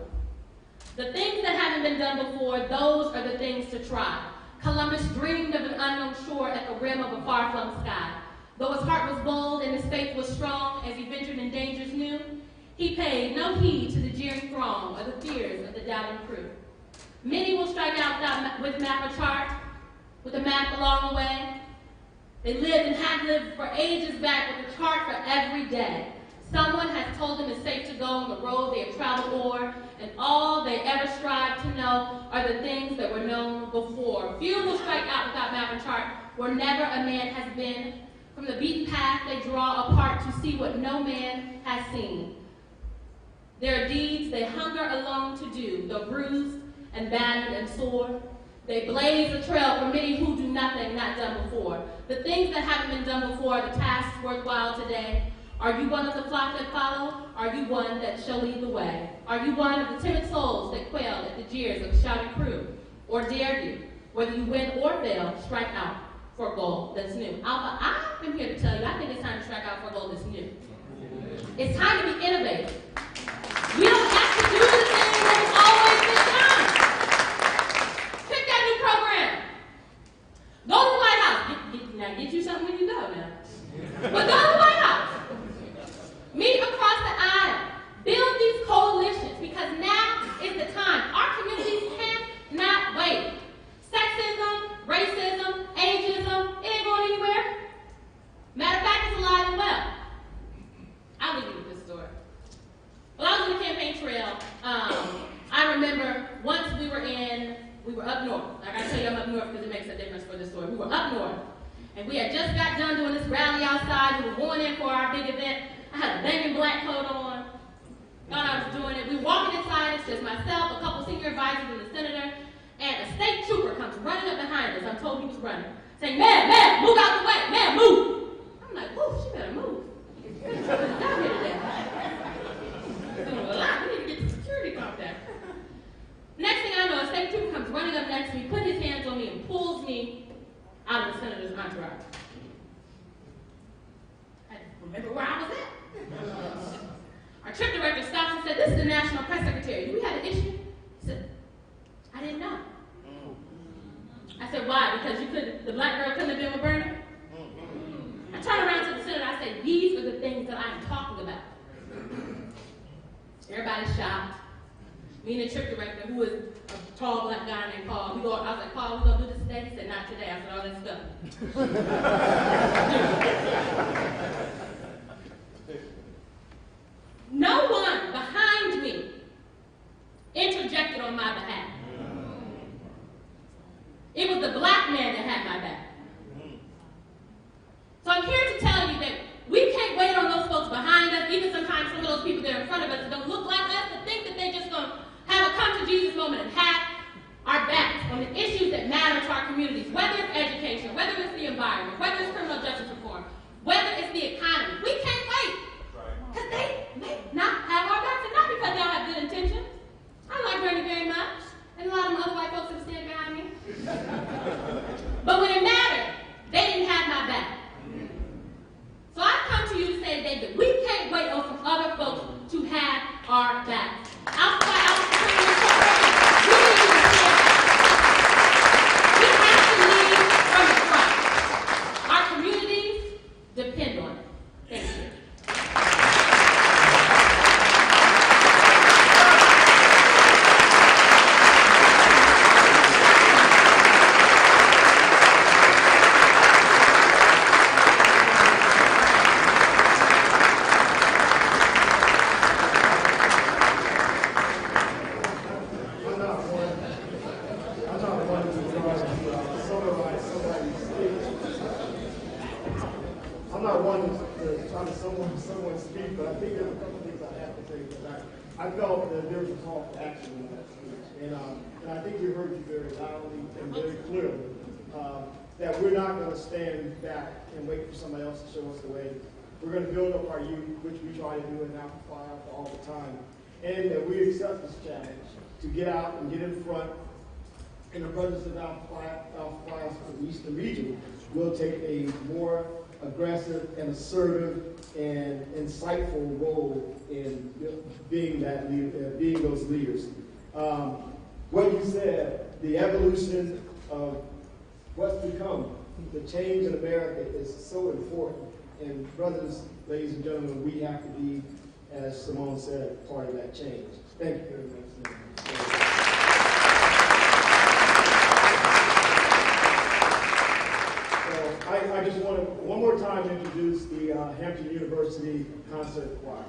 S9: The things that haven't been done before, those are the things to try. Columbus dreamed of an unknown shore at the rim of a far-flung sky. Though his heart was bold and his faith was strong, as he ventured in dangers new, he paid no heed to the jeering throng or the fears of the doubting crew. Many will strike out with map or chart, with a map along the way. They lived and have lived for ages back with a chart for every day. Someone has told them it's safe to go on the road they have traveled o'er, and all they ever strive to know are the things that were known before. Few will strike out without map and chart, where never a man has been. From the beaten path they draw apart to see what no man has seen. Their deeds they hunger alone to do, though bruised and battered and sore. They blaze a trail for many who do nothing not done before. The things that haven't been done before, the tasks worthwhile today. Are you one of the flock that follow? Are you one that shall lead the way? Are you one of the timid souls that quailed at the jeers of the shouting crew? Or dare you, whether you win or fail, strike out for a goal that's new? Alpha, I'm here to tell you, I think it's time to strike out for a goal that's new. It's time to be innovative. We don't have to do the thing that's always been done. Pick that new program. Go to the White House. Now get you something when you go now. But go to the White House. Meet across the aisle. Build these coalitions, because now is the time. Our communities cannot wait. Sexism, racism, ageism, it ain't going anywhere. Matter of fact, it's alive and well. I'll leave you with this story. Well, I was on the campaign trail. I remember once we were up north. I gotta tell you I'm up north because it makes a difference for this story. We were up north, and we had just got done doing this rally outside. We were going in for our big event. I had a banging black coat on. Thought I was doing it. We were walking inside. It's just myself, a couple senior advisors, and the senator, and a state trooper comes running up behind us. I'm told he was running, saying, "Ma'am, move out the way. Ma'am, move." I'm like, "Whoa, she better move." It's down here today. Doing a lot. We need to get the security contact. Next thing I know, a state trooper comes running up next to me, put his hands on me, and pulls me out of the senator's entourage. I remember where I was at. Our trip director stops and said, "This is the National Press Secretary. Do we have an issue?" He said, "I didn't know." I said, "Why? Because the black girl couldn't have been with Bernie?" I turned around to the senator. I said, "These are the things that I'm talking about." Everybody's shocked. Me and the trip director, who is a tall black guy named Paul, I was like, "Paul, we gonna do this today?" He said, "Not today." I said, "Oh, let's go." No one behind me interjected on my behalf. It was the black man that had my back. So I'm here to tell you that we can't wait on those folks behind us, even sometimes some of those people that are in front of us that don't look like us, to think that they're just going to have a come to Jesus moment and have our backs on the issues that matter to our communities, whether it's education, whether it's the environment, whether it's criminal justice reform, whether it's the economy. We can't wait. Because they may not have our backs, and not because they don't have good intentions. I like Bernie very much, and a lot of them other white folks that are standing behind me. But when it mattered, they didn't have my back. So I come to you to say today that we can't wait on some other folks to have our backs. Outside, we have to lead from the front. Our communities depend on it. Thank you.
S1: Someone speak, but I think there's a couple things I have to say, because I felt that there was a call for action in that speech. And I think we heard you very loudly and very clearly that we're not going to stand back and wait for somebody else to show us the way. We're going to build up our youth, which we try to do in Alpha Phi Alpha all the time. And that we accept this challenge to get out and get in front. And the brothers of Alpha Phi Alpha from the Eastern region will take a more aggressive and assertive and insightful role in being that leader, being those leaders. What you said, the evolution of what's to come the change in America is so important. And brothers, ladies and gentlemen, we have to be, as Simone said, part of that change. Thank you very much. So I just want to one more time introduce the Hampton University Concert Choir.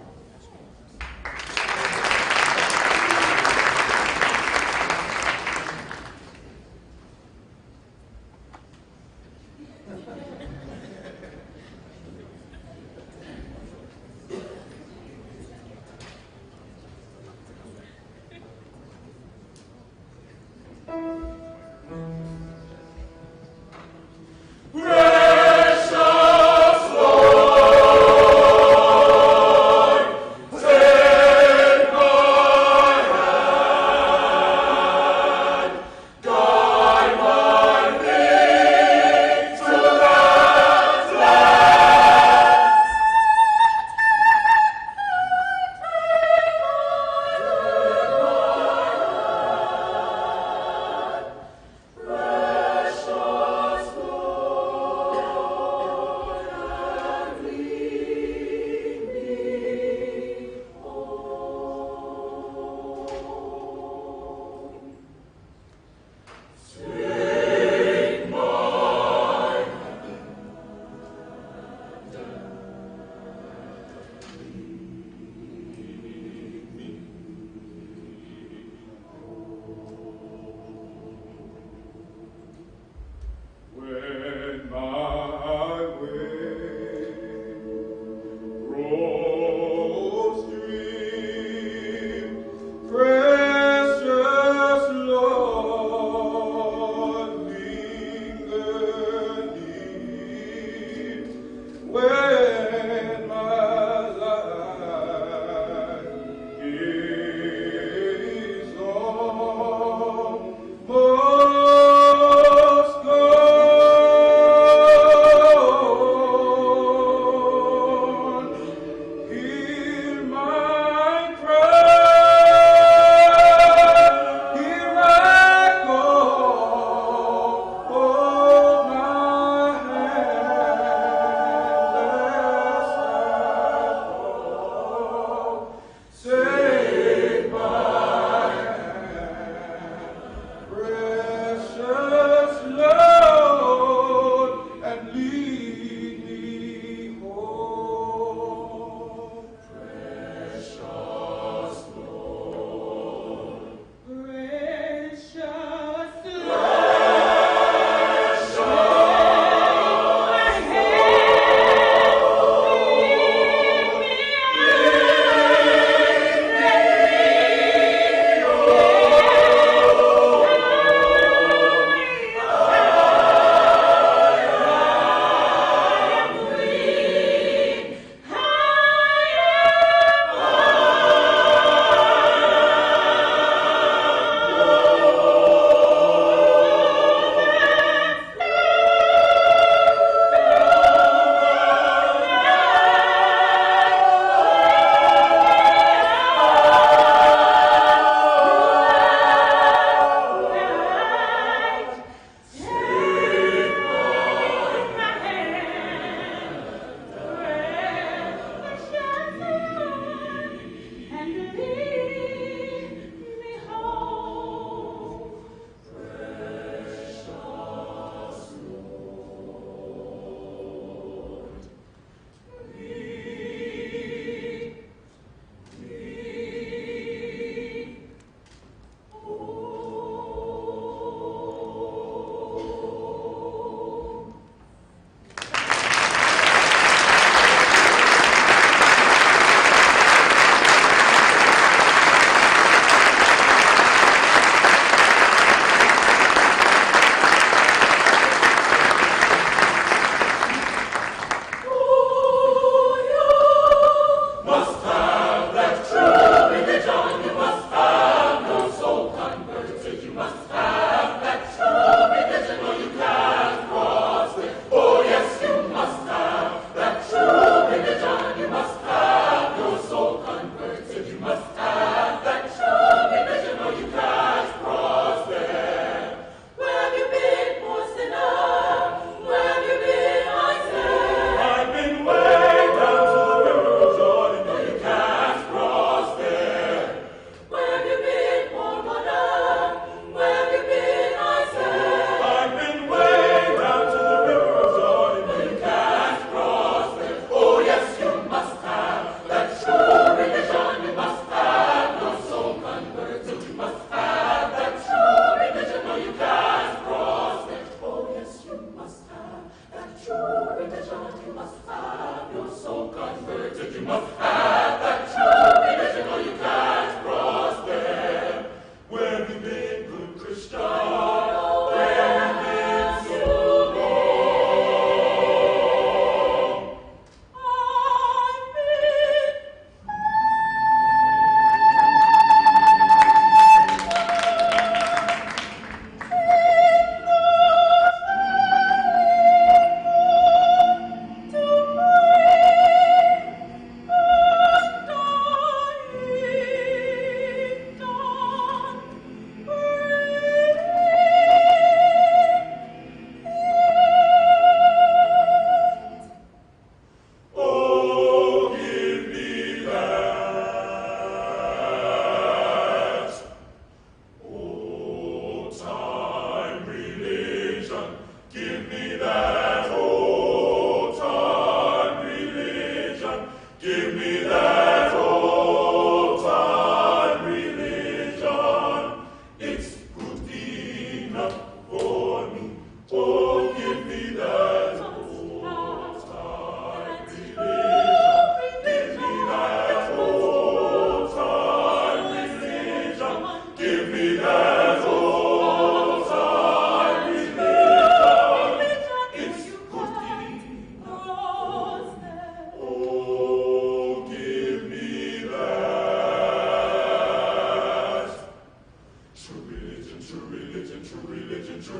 S8: Precious Lord,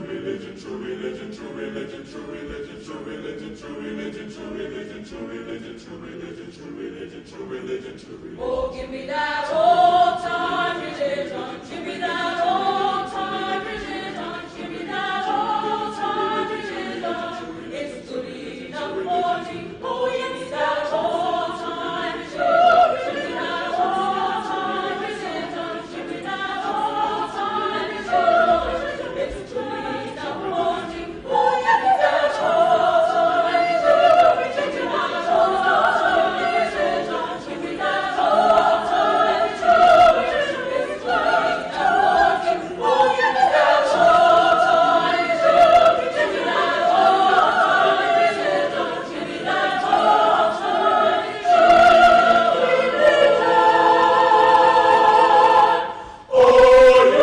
S8: religion, true religion, true religion, true religion, true religion, true religion, true religion, true religion, true religion, true religion, true religion, true religion.
S7: Oh, give me that old time religion. Give me that old time religion. Give me that old time religion. It's good enough for me. Oh, give me that old time religion. Give me that old time religion. Give me that old time religion. It's good enough for me. Oh, give me that old time religion. Give me that old time religion. Give me that old time religion. It's good enough for me. Oh, give me that old time religion. Give me that old time religion. Give me that old time religion.
S8: Oh, you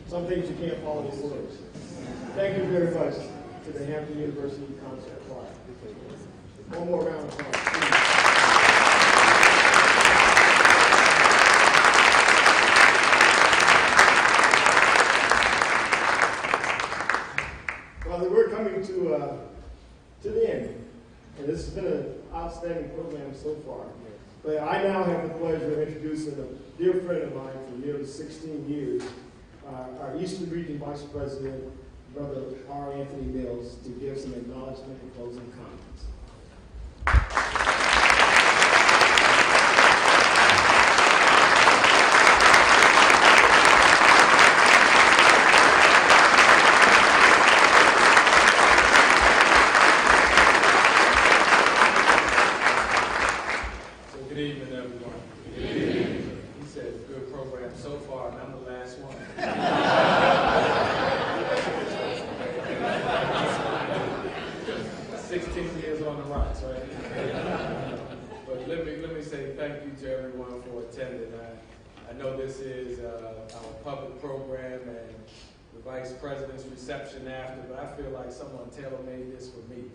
S1: Some things you can't follow these words. Thank you very much to the Hampton University Concert Choir. One more round of applause. Well, we're coming to the end, and this has been an outstanding program so far. But I now have the pleasure of introducing a dear friend of mine for nearly 16 years, our Eastern Region Vice President, Brother R. Anthony Mills, to give some acknowledgement and closing comments.
S10: So good evening, everyone. Good evening. He said good program so far, and I'm the last one. 16 years on the rocks, right? But let me say thank you to everyone for attending. I know this is our public program and the Vice President's reception after, but I feel like someone tailor-made this for me.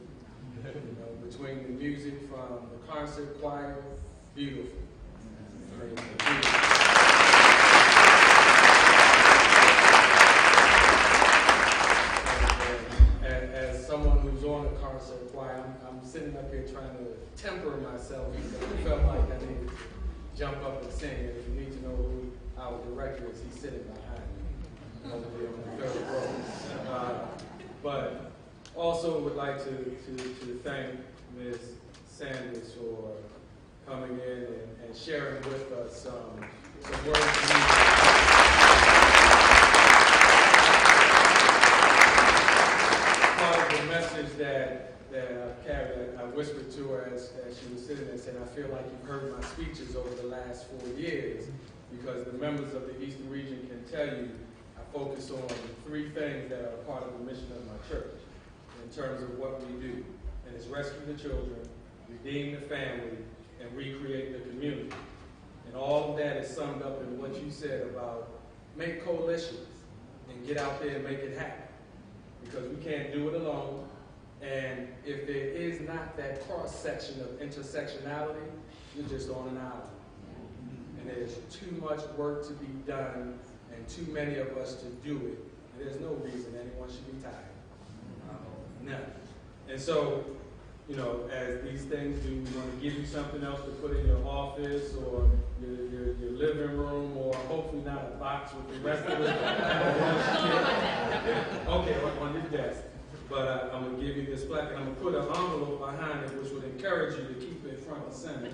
S10: You know, between the music from the concert choir, beautiful. I mean, beautiful. And as someone who's on the concert choir, I'm sitting up here trying to temper myself because I felt like I needed to jump up and sing. And if you need to know who our director is, he's sitting behind me over there on the third row. But also would like to thank Ms. Sanders for coming in and sharing with us some words of music. Part of the message that I carried, I whispered to her as she was sitting there, saying, I feel like you've heard my speeches over the last 4 years, because the members of the Eastern Region can tell you I focus on 3 things that are part of the mission of my church in terms of what we do. And it's rescue the children, redeem the family, and recreate the community. And all of that is summed up in what you said about make coalitions and get out there and make it happen. Because we can't do it alone. And if there is not that cross-section of intersectionality, you're just on an island. And there's too much work to be done and too many of us to do it. And there's no reason anyone should be tired. None. And so, you know, as these things do, we want to give you something else to put in your office or your living room, or hopefully not a box with the rest of it. Okay, on your desk. But I'm going to give you this plaque, and I'm going to put an envelope behind it, which would encourage you to keep it front and center.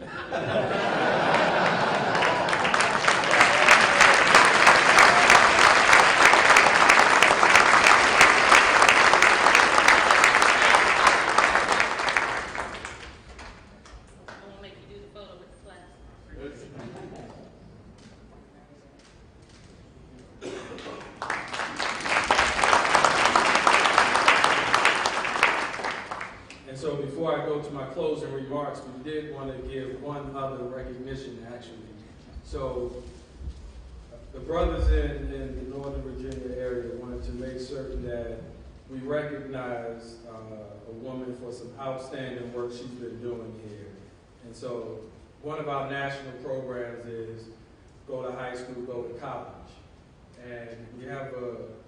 S10: I go to my closing remarks, we did want to give one other recognition, actually. So the brothers in the Northern Virginia area wanted to make certain that we recognize a woman for some outstanding work she's been doing here. And so one of our national programs is go to high school, go to college. And we have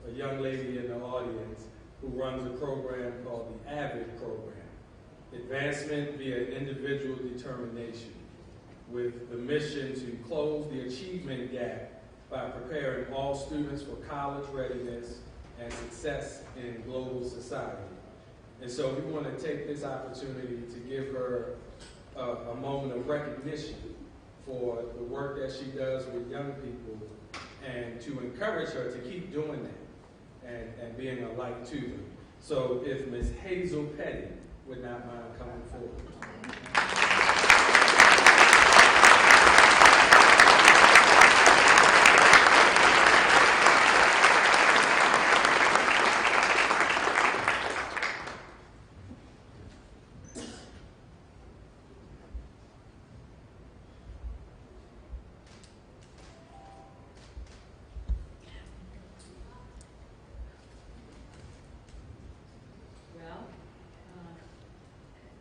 S10: a young lady in the audience who runs a program called the AVID program, Advancement via Individual Determination, with the mission to close the achievement gap by preparing all students for college readiness and success in global society. And so we want to take this opportunity to give her a moment of recognition for the work that she does with young people and to encourage her to keep doing that and being a light to them. So if Ms. Hazel Petty would not mind coming forward.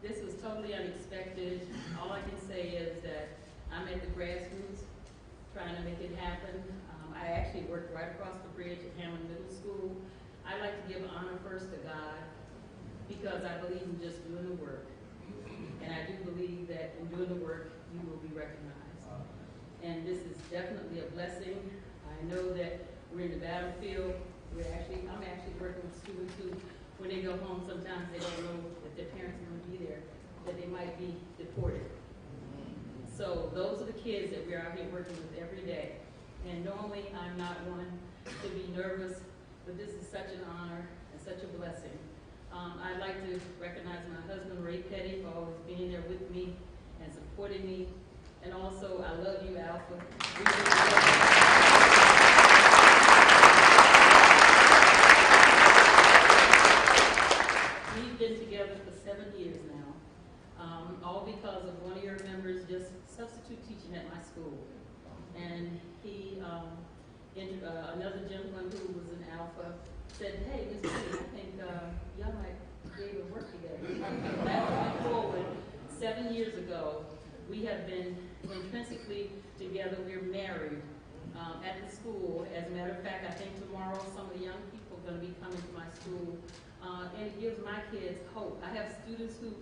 S11: This was totally unexpected. All I can say is that I'm at the grassroots trying to make it happen. I actually worked right across the bridge at Hammond Middle School. I like to give honor first to God because I believe in just doing the work. And I do believe that in doing the work, you will be recognized. And this is definitely a blessing. I know that we're in the battlefield. I'm actually working with students who, when they go home, sometimes they don't know that their parents are going to be there, that they might be deported. So those are the kids that we're out here working with every day. And normally I'm not one to be nervous, but this is such an honor and such a blessing. I'd like to recognize my husband, Ray Petty, for always being there with me and supporting me. And also, I love you, Alpha. We've been together for 7 years now, all because of one of your members just substitute teaching at my school. And he, another gentleman who was an Alpha, said, hey, Ms. Petty, I think y'all might be able to work together. Fast forward, 7 years ago, we have been intrinsically together. We're married at the school. As a matter of fact, I think tomorrow some of the young people are going to be coming to my school. And it gives my kids hope. I have students who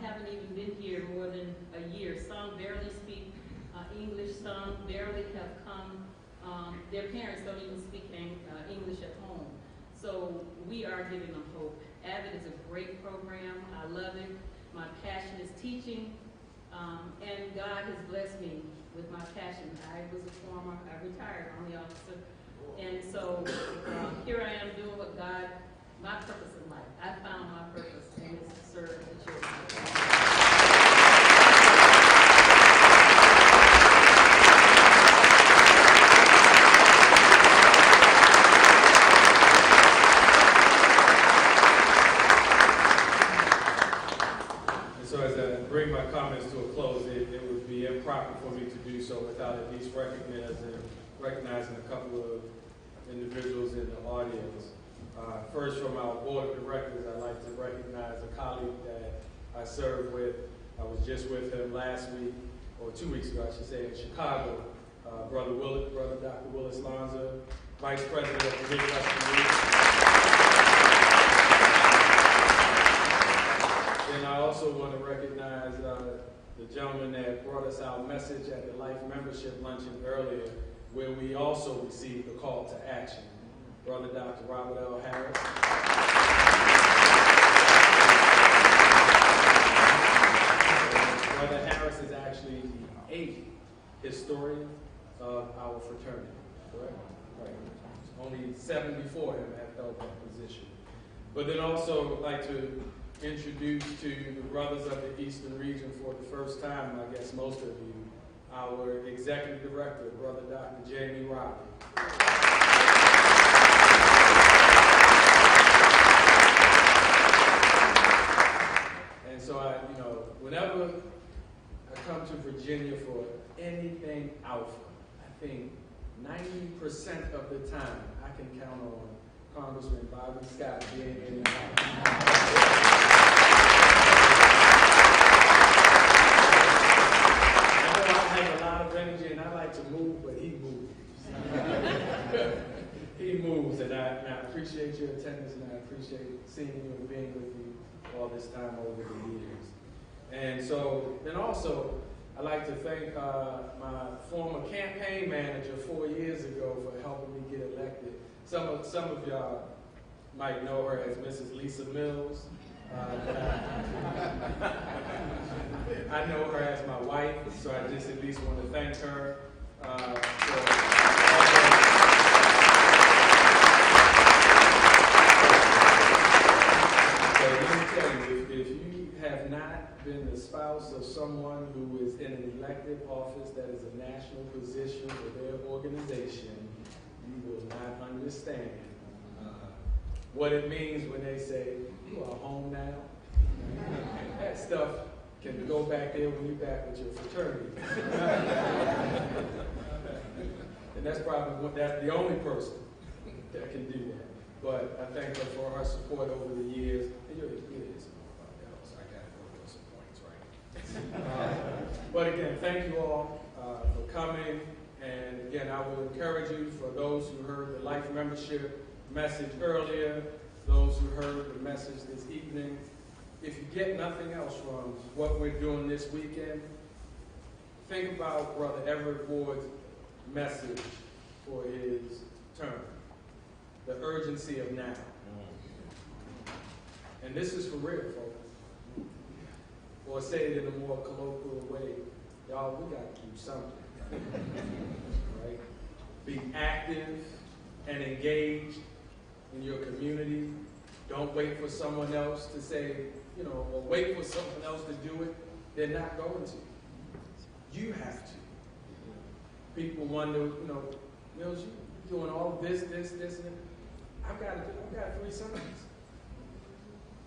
S11: haven't even been here more than a year. Some barely speak English. Some barely have come. Their parents don't even speak English at home. So we are giving them hope. AVID is a great program. I love it. My passion is teaching. And God has blessed me with my passion. I retired Army officer. And so here I am doing what God, my purpose in life. I found my purpose, and it's to serve the children.
S10: So as I bring my comments to a close, it would be improper for me to do so without at least recognizing a couple of individuals in the audience. First, from our board of directors, I'd like to recognize a colleague that I served with. I was just with him last week, or 2 weeks ago, I should say, in Chicago. Brother Dr. Willis Lanza, Vice President of the Midwestern League. And I also want to recognize the gentleman that brought us our message at the Life Membership Luncheon earlier, where we also received a call to action. Brother Dr. Robert L. Harris. Brother Harris is actually the 8th historian of our fraternity, correct? Right. Only 7 before him have held that position. But then also I'd like to introduce to the brothers of the Eastern region for the first time, I guess most of you, our executive director, Brother Dr. Jamie Riley. And so think 90% of the time I can count on Congressman Bobby Scott being in the house. I know I have a lot of energy and I like to move, but he moves. He moves, and I appreciate your attendance, and I appreciate seeing you and being with you all this time over the years. And so, and also, I'd like to thank my former campaign manager 4 years ago for helping me get elected. Some of y'all might know her as Mrs. Lisa Mills. I know her as my wife, so I just at least want to thank her if you have not been the spouse of someone who is in an elected office that is a national position for their organization, you will not understand what it means when they say, you are home now. That stuff can go back there when you're back with your fraternity. And that's the only person that can do that. But I thank her for her support over the years. And you're about that, so I got to go with some points, right? But again, thank you all for coming. And again, I will encourage you, for those who heard the Life Membership message earlier, those who heard the message this evening, if you get nothing else from what we're doing this weekend, think about Brother Everett Ward's message for his term. The urgency of now. And this is for real, folks. Or say it in a more colloquial way, y'all, we got to do something. Right? Be active and engaged in your community. Don't wait for someone else to say, or wait for someone else to do it. They're not going to. You have to. People wonder, Mills, you doing all this, and I've got 3 sons.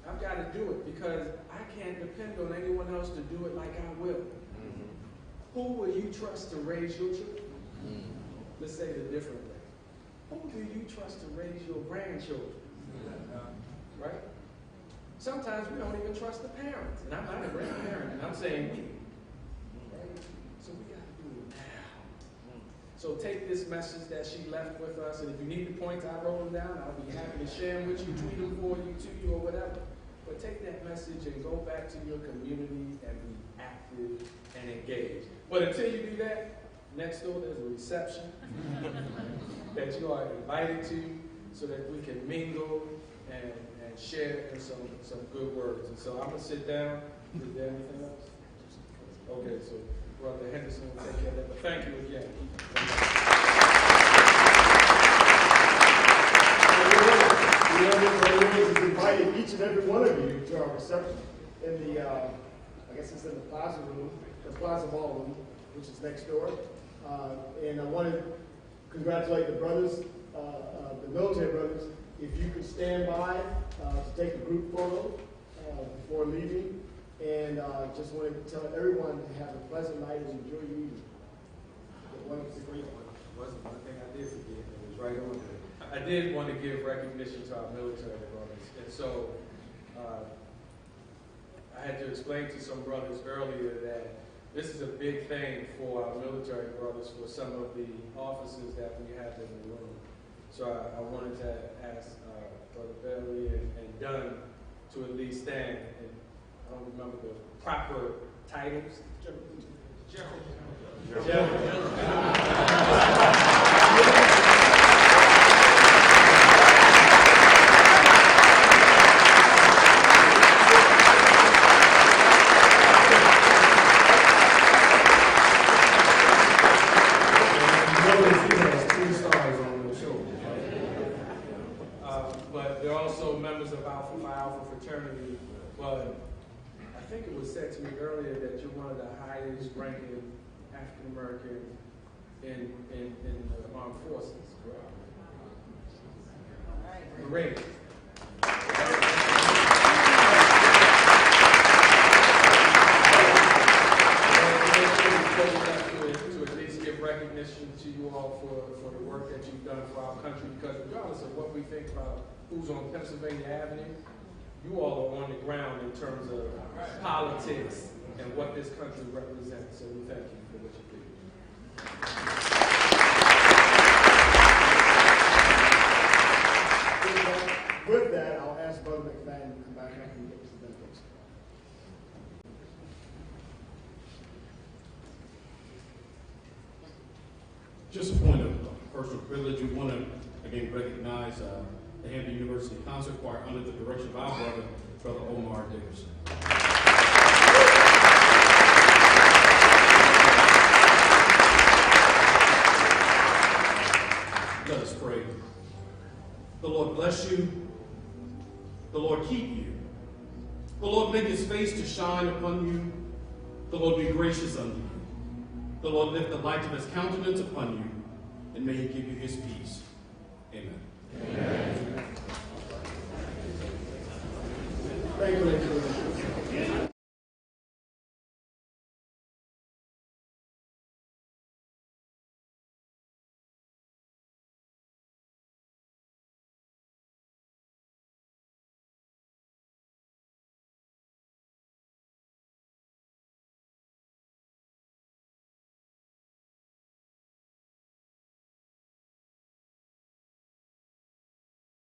S10: I've got to do it because I can't depend on anyone else to do it like I will. Mm-hmm. Who will you trust to raise your children? Mm-hmm. Let's say it a different way. Who do you trust to raise your grandchildren? Mm-hmm. Right? Sometimes we don't even trust the parents. And I'm not a grandparent, and I'm saying we. Right? So we got to do it now. So take this message that she left with us, and if you need the points, I wrote them down. I'll be happy to share them with you, tweet them for you, to you, or whatever. But take that message and go back to your community and be active and engaged. But until you do that, next door there's a reception that you are invited to so that we can mingle and share in some good words. And so I'm going to sit down. Is there anything else? Okay, so Brother Henderson will take care of that. But thank you again.
S1: We invited each and every one of you to our reception in the, I guess it's in the Plaza Room, the Plaza Ballroom, which is next door. And I want to congratulate the brothers, the military brothers. If you could stand by to take a group photo before leaving. And just wanted to tell everyone to have a pleasant night and enjoy your evening. One of the great ones.
S10: Wasn't one thing I did forget. It was right on there. I did want to give recognition to our military brothers. And so I had to explain to some brothers earlier that this is a big thing for our military brothers, for some of the officers that we have in the room. So I wanted to ask Brother Bailey and Dunn to at least stand. And I don't remember the proper titles. But they're also members of Alpha Phi Alpha fraternity. But I think it was said to me earlier that you're one of the highest ranking African Americans in the armed forces, correct? Marine. To at least give recognition to you about who's on Pennsylvania Avenue. You all are on the ground in terms of politics and what this country represents. So we thank you for what you do.
S1: With that, I'll ask Brother McFadden to come back up and get us the benefits.
S6: Just a point of personal privilege, we want to again recognize the Hampton University Concert Choir under the direction of our Brother Omar Dickerson. Let us pray. The Lord bless you. The Lord keep you. The Lord make his face to shine upon you. The Lord be gracious unto you. The Lord lift the light of his countenance upon you, and may he give you his peace. Amen.
S1: Thank you.